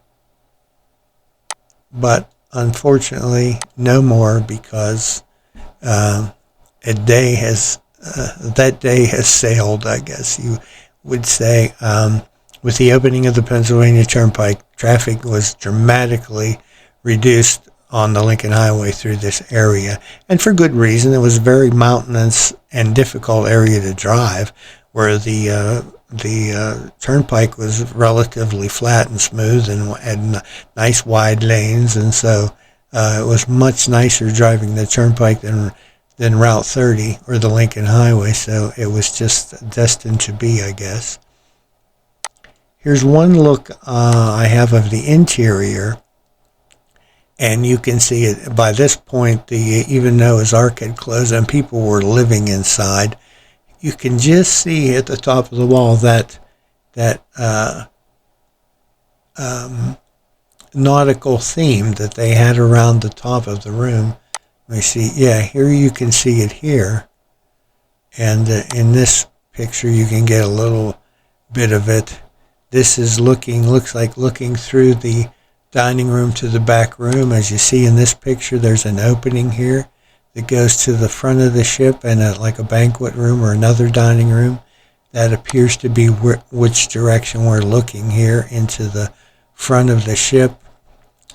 but unfortunately no more, because that day has sailed, I guess you would say. With the opening of the Pennsylvania Turnpike, traffic was dramatically reduced on the Lincoln Highway through this area, and for good reason. It was a very mountainous and difficult area to drive, where the the turnpike was relatively flat and smooth and had nice wide lanes, and so it was much nicer driving the turnpike than Route 30 or the Lincoln Highway. So it was just destined to be, I guess. Here's one look I have of the interior. And you can see it by this point, even though his arc had closed and people were living inside, you can just see at the top of the wall that nautical theme that they had around the top of the room. Let me see. Yeah, here you can see it here. And in this picture, you can get a little bit of it. This is looks like looking through the dining room to the back room. As you see in this picture, there's an opening here that goes to the front of the ship and like a banquet room or another dining room. That appears to be which direction we're looking here, into the front of the ship.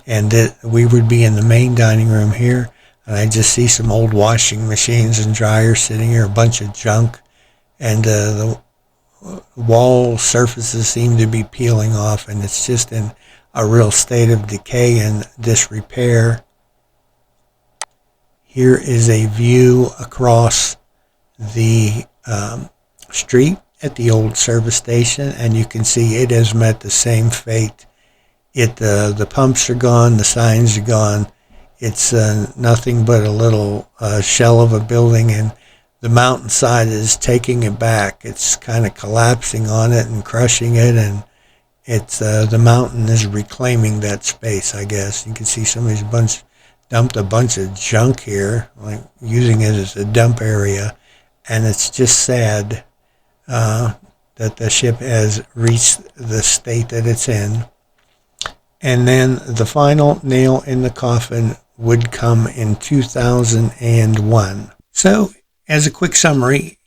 And we would be in the main dining room here. And I just see some old washing machines and dryers sitting here, a bunch of junk. And the wall surfaces seem to be peeling off, and it's just in a real state of decay and disrepair. Here is a view across the street at the old service station, and you can see it has met the same fate. The pumps are gone, the signs are gone. It's nothing but a little shell of a building, and the mountainside is taking it back. It's kind of collapsing on it and crushing it, and it's the mountain is reclaiming that space, I guess. You can see somebody's dumped a bunch of junk here, like using it as a dump area, and it's just sad that the ship has reached the state that it's in. And then the final nail in the coffin would come in 2001. So, as a quick summary,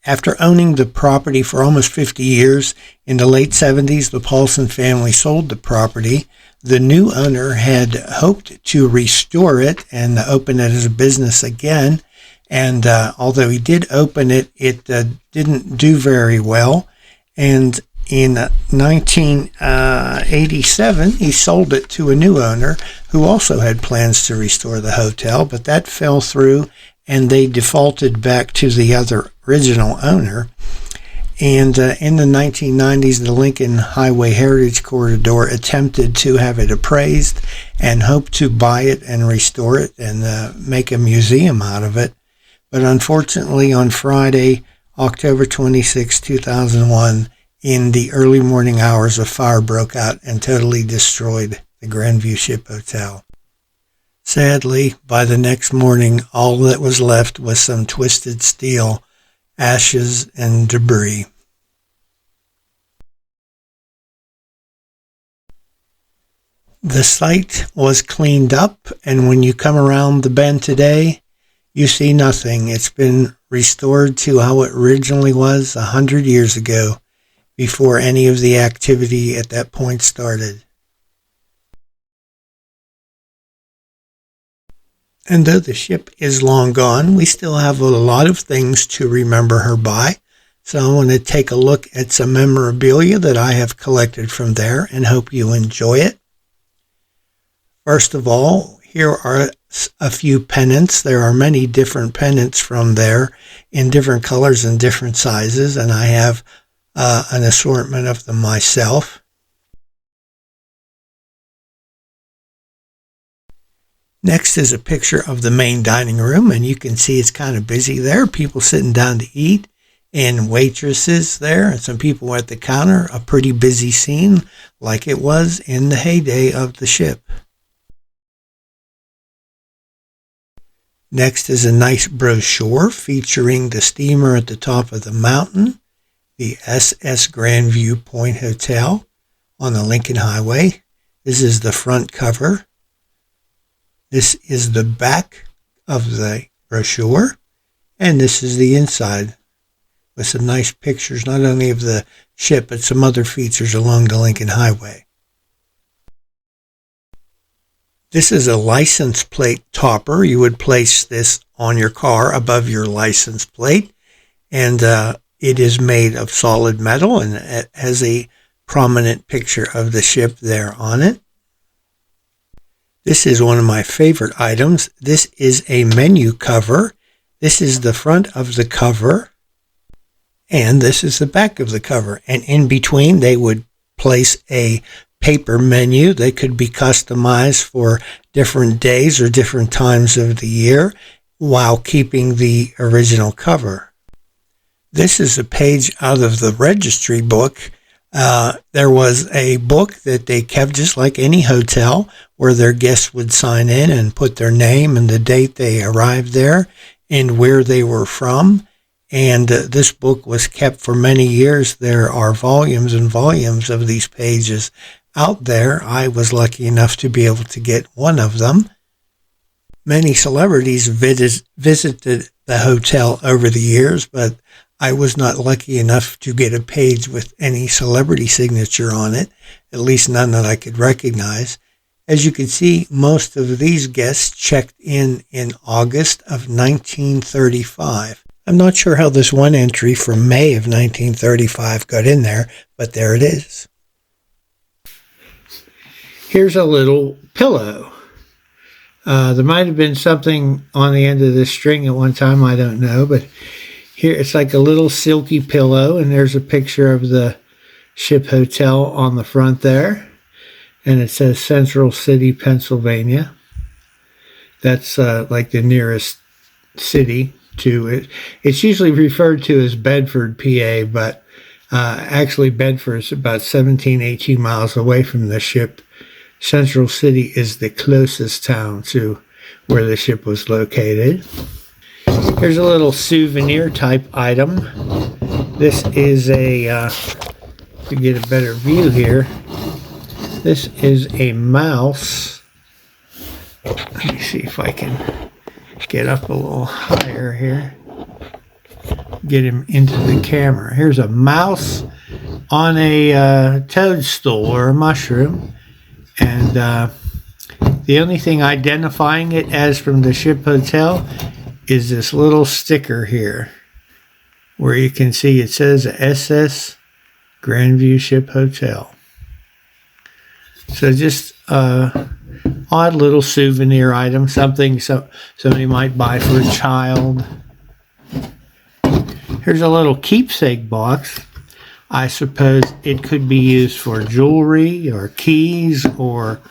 after owning the property for almost 50 years, in the late 70s, the Paulson family sold the property. The new owner had hoped to restore it and open it as a business again. And although he did open it, it didn't do very well. And in 1987, he sold it to a new owner who also had plans to restore the hotel, but that fell through, and they defaulted back to the original owner. And in the 1990s, the Lincoln Highway Heritage Corridor attempted to have it appraised and hoped to buy it and restore it and make a museum out of it. But unfortunately, on Friday, October 26, 2001, in the early morning hours, a fire broke out and totally destroyed the Grandview Ship Hotel. Sadly, by the next morning, all that was left was some twisted steel, ashes, and debris. The site was cleaned up, and when you come around the bend today, you see nothing. It's been restored to how it originally was 100 years ago, before any of the activity at that point started. And though the ship is long gone, we still have a lot of things to remember her by. So I want to take a look at some memorabilia that I have collected from there and hope you enjoy it. First of all, here are a few pennants. There are many different pennants from there in different colors and different sizes, and I have an assortment of them myself. Next is a picture of the main dining room, and you can see it's kind of busy there. People sitting down to eat, and waitresses there, and some people at the counter. A pretty busy scene, like it was in the heyday of the ship. Next is a nice brochure featuring the steamer at the top of the mountain, the SS Grandview Point Hotel on the Lincoln Highway. This is the front cover. This is the back of the brochure, and this is the inside with some nice pictures, not only of the ship, but some other features along the Lincoln Highway. This is a license plate topper. You would place this on your car above your license plate, and it is made of solid metal and it has a prominent picture of the ship there on it. This is one of my favorite items. This is a menu cover. This is the front of the cover, and this is the back of the cover. And in between, they would place a paper menu that could be customized for different days or different times of the year while keeping the original cover. This is a page out of the registry book. There was a book that they kept just like any hotel where their guests would sign in and put their name and the date they arrived there and where they were from. And this book was kept for many years. There are volumes and volumes of these pages out there. I was lucky enough to be able to get one of them. Many celebrities visited the hotel over the years, but I was not lucky enough to get a page with any celebrity signature on it, at least none that I could recognize. As you can see, most of these guests checked in August of 1935. I'm not sure how this one entry from May of 1935 got in there, but there it is. Here's a little pillow. There might have been something on the end of this string at one time, I don't know, but here it's like a little silky pillow, and there's a picture of the Ship Hotel on the front there. And it says Central City, Pennsylvania. That's like the nearest city to it. It's usually referred to as Bedford, PA, but actually Bedford is about 17, 18 miles away from the ship. Central City is the closest town to where the ship was located. Here's a little souvenir type item. This is to get a better view here, this is a mouse. Let me see if I can get up a little higher here. Get him into the camera. Here's a mouse on a toadstool or a mushroom. And the only thing identifying it as from the Ship Hotel is this little sticker here where you can see it says SS Grandview Ship Hotel. So just odd little souvenir item, something somebody might buy for a child. Here's a little keepsake box. I suppose it could be used for jewelry or keys or,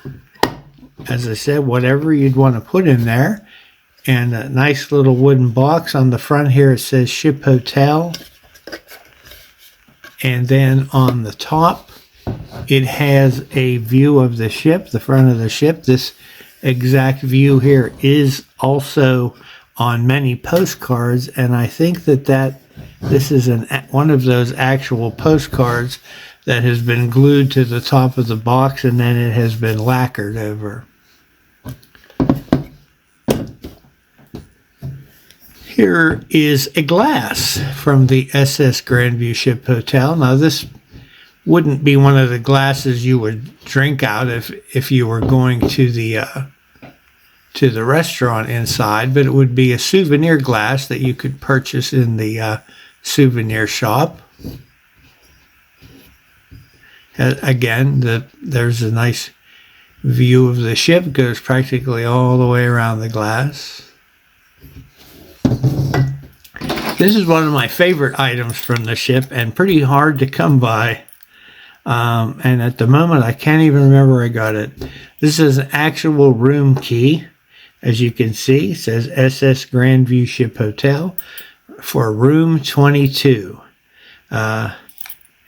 as I said, whatever you'd want to put in there. And a nice little wooden box. On the front here it says Ship Hotel. And then on the top it has a view of the ship, the front of the ship. This exact view here is also on many postcards, and I think that this is one of those actual postcards that has been glued to the top of the box and then it has been lacquered over. Here is a glass from the SS Grandview Ship Hotel. Now this wouldn't be one of the glasses you would drink out if you were going to the restaurant inside, but it would be a souvenir glass that you could purchase in the souvenir shop. Again, there's a nice view of the ship, goes practically all the way around the glass. This is one of my favorite items from the ship and pretty hard to come by. And at the moment, I can't even remember where I got it. This is an actual room key. As you can see, it says SS Grandview Ship Hotel for room 22. And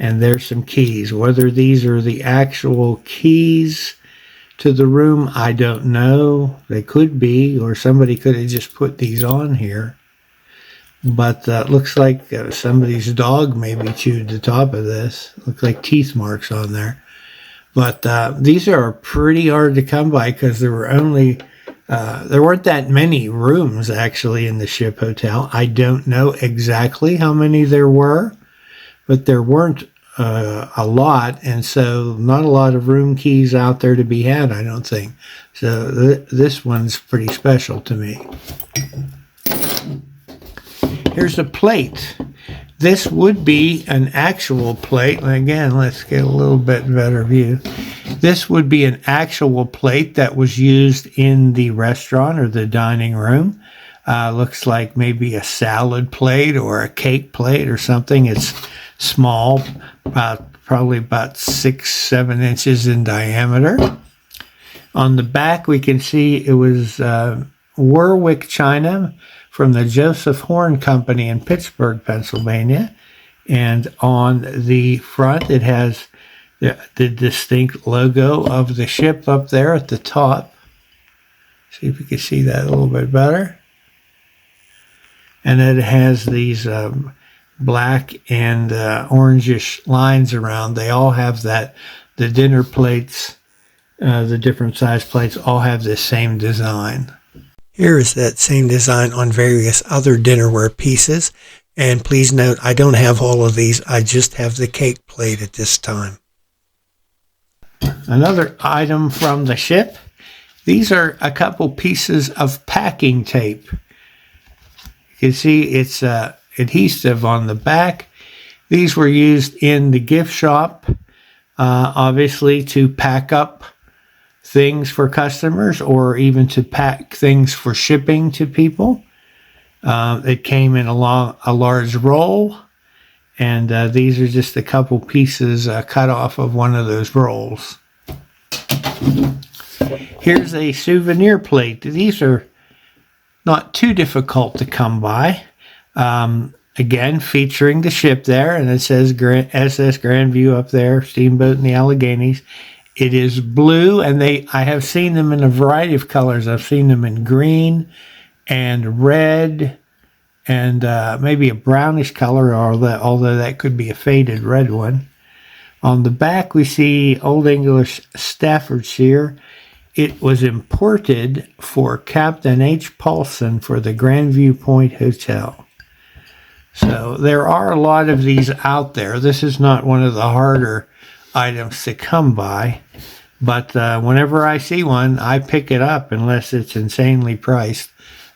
there's some keys. Whether these are the actual keys to the room, I don't know. They could be, or somebody could have just put these on here. But looks like somebody's dog maybe chewed the top of this. Looks like teeth marks on there. But these are pretty hard to come by because there weren't that many rooms actually in the Ship Hotel. I don't know exactly how many there were, but there weren't a lot, and so not a lot of room keys out there to be had, I don't think. So this one's pretty special to me. Here's a plate. This would be an actual plate. Again, let's get a little bit better view. This would be an actual plate that was used in the restaurant or the dining room. Looks like maybe a salad plate or a cake plate or something. It's small, probably about 6-7 inches in diameter. On the back, we can see it was Warwick china from the Joseph Horn Company in Pittsburgh, Pennsylvania. And on the front, it has the distinct logo of the ship up there at the top. See if we can see that a little bit better. And it has these black and orangish lines around. They all have that. The dinner plates, the different size plates, all have this same design. Here is that same design on various other dinnerware pieces. And please note, I don't have all of these. I just have the cake plate at this time. Another item from the ship. These are a couple pieces of packing tape. You can see it's adhesive on the back. These were used in the gift shop, obviously to pack up things for customers or even to pack things for shipping to people. It came in a large roll, and these are just a couple pieces cut off of one of those rolls. Here's a souvenir plate. These are not too difficult to come by. Again, featuring the ship there, and it says SS Grandview up there, steamboat in the Alleghenies. It is blue, and I have seen them in a variety of colors. I've seen them in green and red and maybe a brownish color, although that could be a faded red one. On the back, we see Old English Staffordshire. It was imported for Captain H. Paulson for the Grandview Point Hotel. So there are a lot of these out there. This is not one of the harder items to come by, but whenever I see one, I pick it up unless it's insanely priced.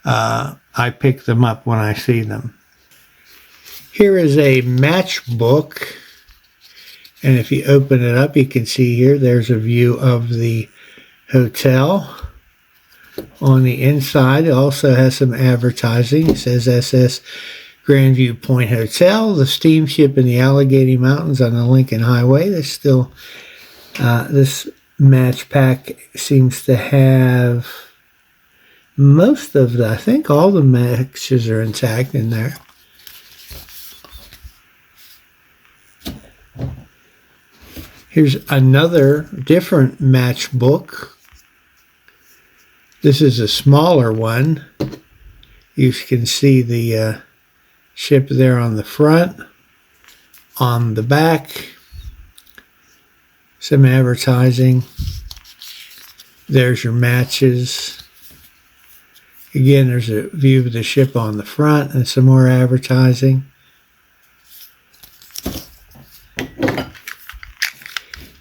I pick them up when I see them. Here is a matchbook, and if you open it up, you can see here there's a view of the hotel. On the inside, it also has some advertising. It says SS Grandview Point Hotel, the steamship in the Allegheny Mountains on the Lincoln Highway. There's still, this match pack seems to have most of I think all the matches are intact in there. Here's another different matchbook. This is a smaller one. You can see the ship there on the front. On the back, some advertising. There's your matches. Again, there's a view of the ship on the front and some more advertising.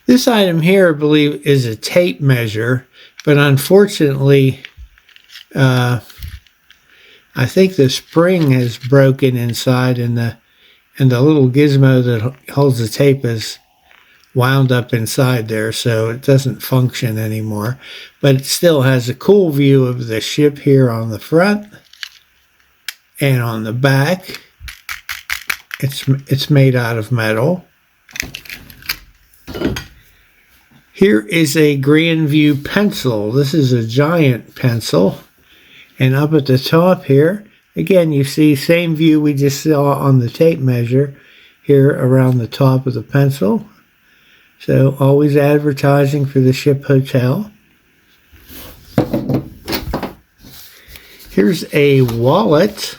This item here, I believe, is a tape measure, but unfortunately, I think the spring has broken inside, and the little gizmo that holds the tape is wound up inside there, so it doesn't function anymore. But it still has a cool view of the ship here on the front and on the back. It's made out of metal. Here is a Grandview pencil. This is a giant pencil. And up at the top here, again, you see same view we just saw on the tape measure here around the top of the pencil. So always advertising for the ship hotel. Here's a wallet.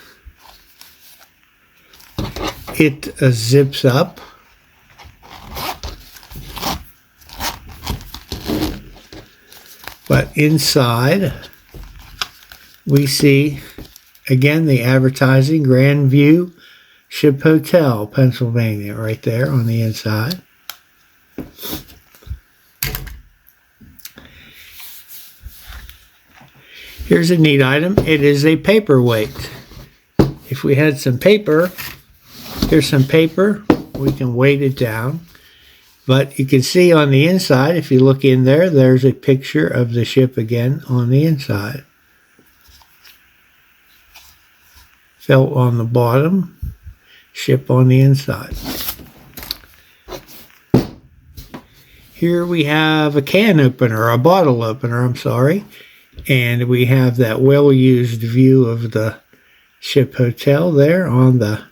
It zips up. But inside, we see, again, the advertising, Grandview Ship Hotel, Pennsylvania, right there on the inside. Here's a neat item. It is a paperweight. If we had some paper, Here's some paper. We can weight it down. But you can see on the inside, if you look in there, there's a picture of the ship again on the inside. Felt on the bottom, ship on the inside. Here we have a can opener, a bottle opener, I'm sorry. And we have that well-used view of the ship hotel there on the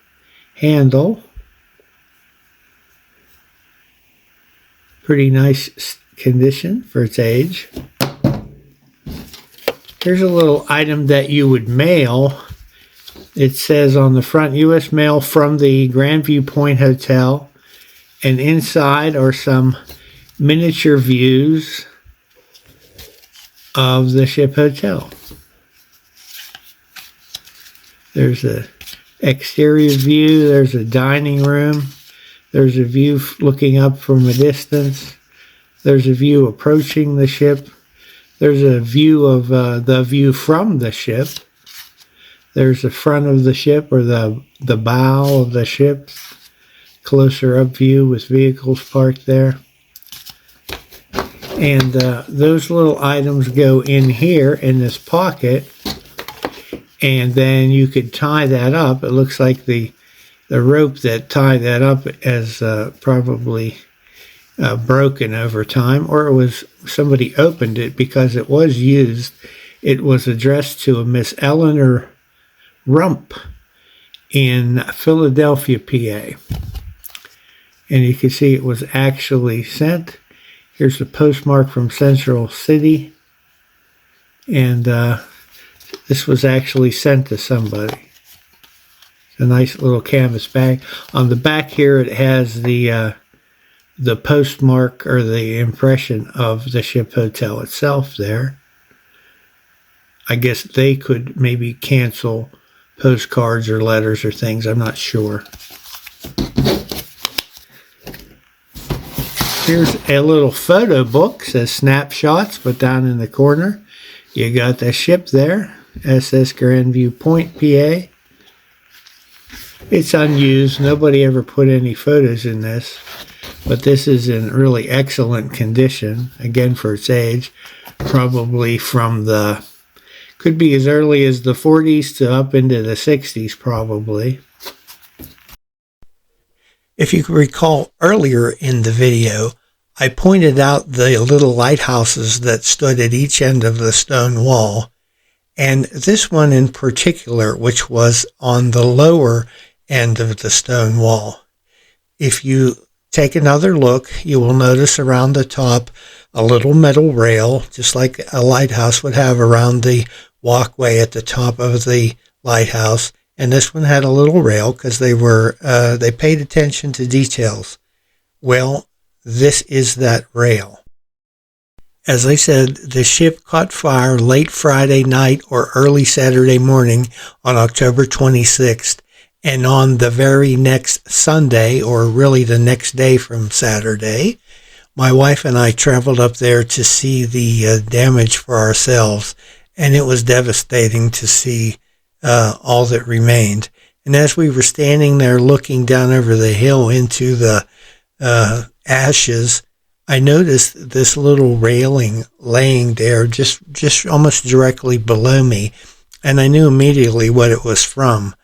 handle. Pretty nice condition for its age. Here's a little item that you would mail. It says on the front, U.S. mail from the Grandview Point Hotel. And inside are some miniature views of the ship hotel. There's a exterior view. There's a dining room. There's a view looking up from a distance. There's a view approaching the ship. There's a view of the view from the ship. There's the front of the ship, or the bow of the ship. Closer up view with vehicles parked there. And those little items go in here in this pocket. And then you could tie that up. It looks like the rope that tied that up has probably broken over time, or it was somebody opened it because it was used. It was addressed to a Miss Eleanor Rump in Philadelphia, PA. And you can see it was actually sent. Here's the postmark from Central City. And this was actually sent to somebody. A nice little canvas bag. On the back here, it has the postmark, or the impression of the ship hotel itself there. I guess they could maybe cancel postcards or letters or things. I'm not sure. Here's a little photo book. It says snapshots, but down in the corner, you got the ship there, SS Grandview Point, PA. It's unused. Nobody ever put any photos in this, but this is in really excellent condition, again for its age, probably from could be as early as the 40s to up into the 60s probably. If you can recall earlier in the video, I pointed out the little lighthouses that stood at each end of the stone wall, and this one in particular, which was on the lower end of the stone wall. If you take another look, you will notice around the top a little metal rail, just like a lighthouse would have around the walkway at the top of the lighthouse. And this one had a little rail because they paid attention to details. Well, this is that rail. As I said, the ship caught fire late Friday night or early Saturday morning on October 26th. And on the very next Sunday, or really the next day from Saturday, my wife and I traveled up there to see the damage for ourselves. And it was devastating to see all that remained. And as we were standing there looking down over the hill into the ashes, I noticed this little railing laying there just almost directly below me. And I knew immediately what it was from.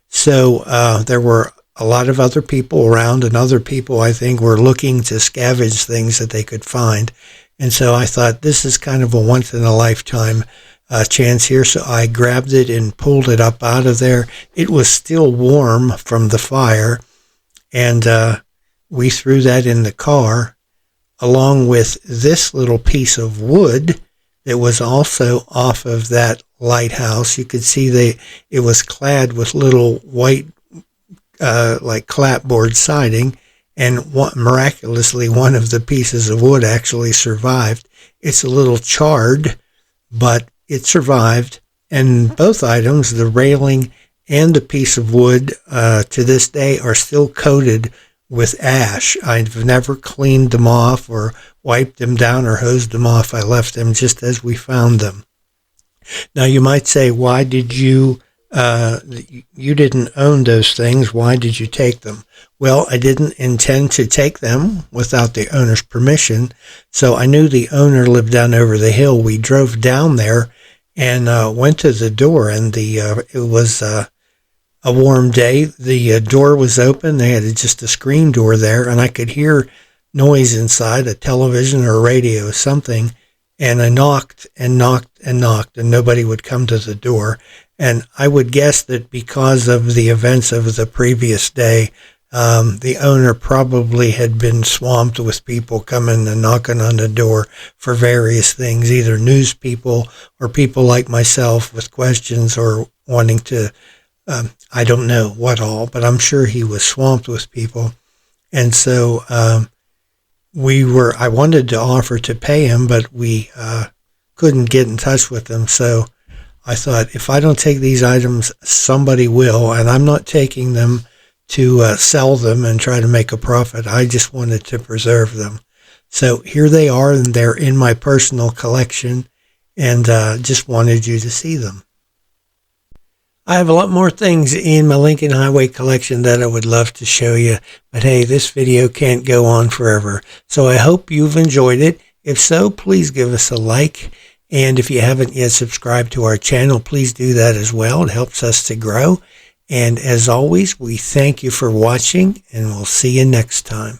So there were a lot of other people around, and other people, I think, were looking to scavenge things that they could find. And so I thought, this is kind of a once-in-a-lifetime chance here. So I grabbed it and pulled it up out of there. It was still warm from the fire, and we threw that in the car, along with this little piece of wood that was also off of that lighthouse. You could see it was clad with little white like clapboard siding, and miraculously one of the pieces of wood actually survived. It's a little charred, but it survived, and both items, the railing and the piece of wood, to this day are still coated with ash. I've never cleaned them off or wiped them down or hosed them off. I left them just as we found them. Now you might say, why did you you didn't own those things. Why did you take them? Well, I didn't intend to take them without the owner's permission. So I knew the owner lived down over the hill. We drove down there and went to the door, and it was a warm day. The door was open. They had just a screen door there, and I could hear noise inside, a television or a radio or something. And I knocked and knocked and knocked, and nobody would come to the door. And I would guess that because of the events of the previous day, the owner probably had been swamped with people coming and knocking on the door for various things, either news people or people like myself with questions or wanting to, I don't know what all, but I'm sure he was swamped with people. And so I wanted to offer to pay him, but we couldn't get in touch with him. So I thought, if I don't take these items, somebody will, and I'm not taking them to sell them and try to make a profit. I just wanted to preserve them. So here they are, and they're in my personal collection, and just wanted you to see them. I have a lot more things in my Lincoln Highway collection that I would love to show you, but hey, this video can't go on forever. So I hope you've enjoyed it. If so, please give us a like. And if you haven't yet subscribed to our channel, please do that as well. It helps us to grow. And as always, we thank you for watching, and we'll see you next time.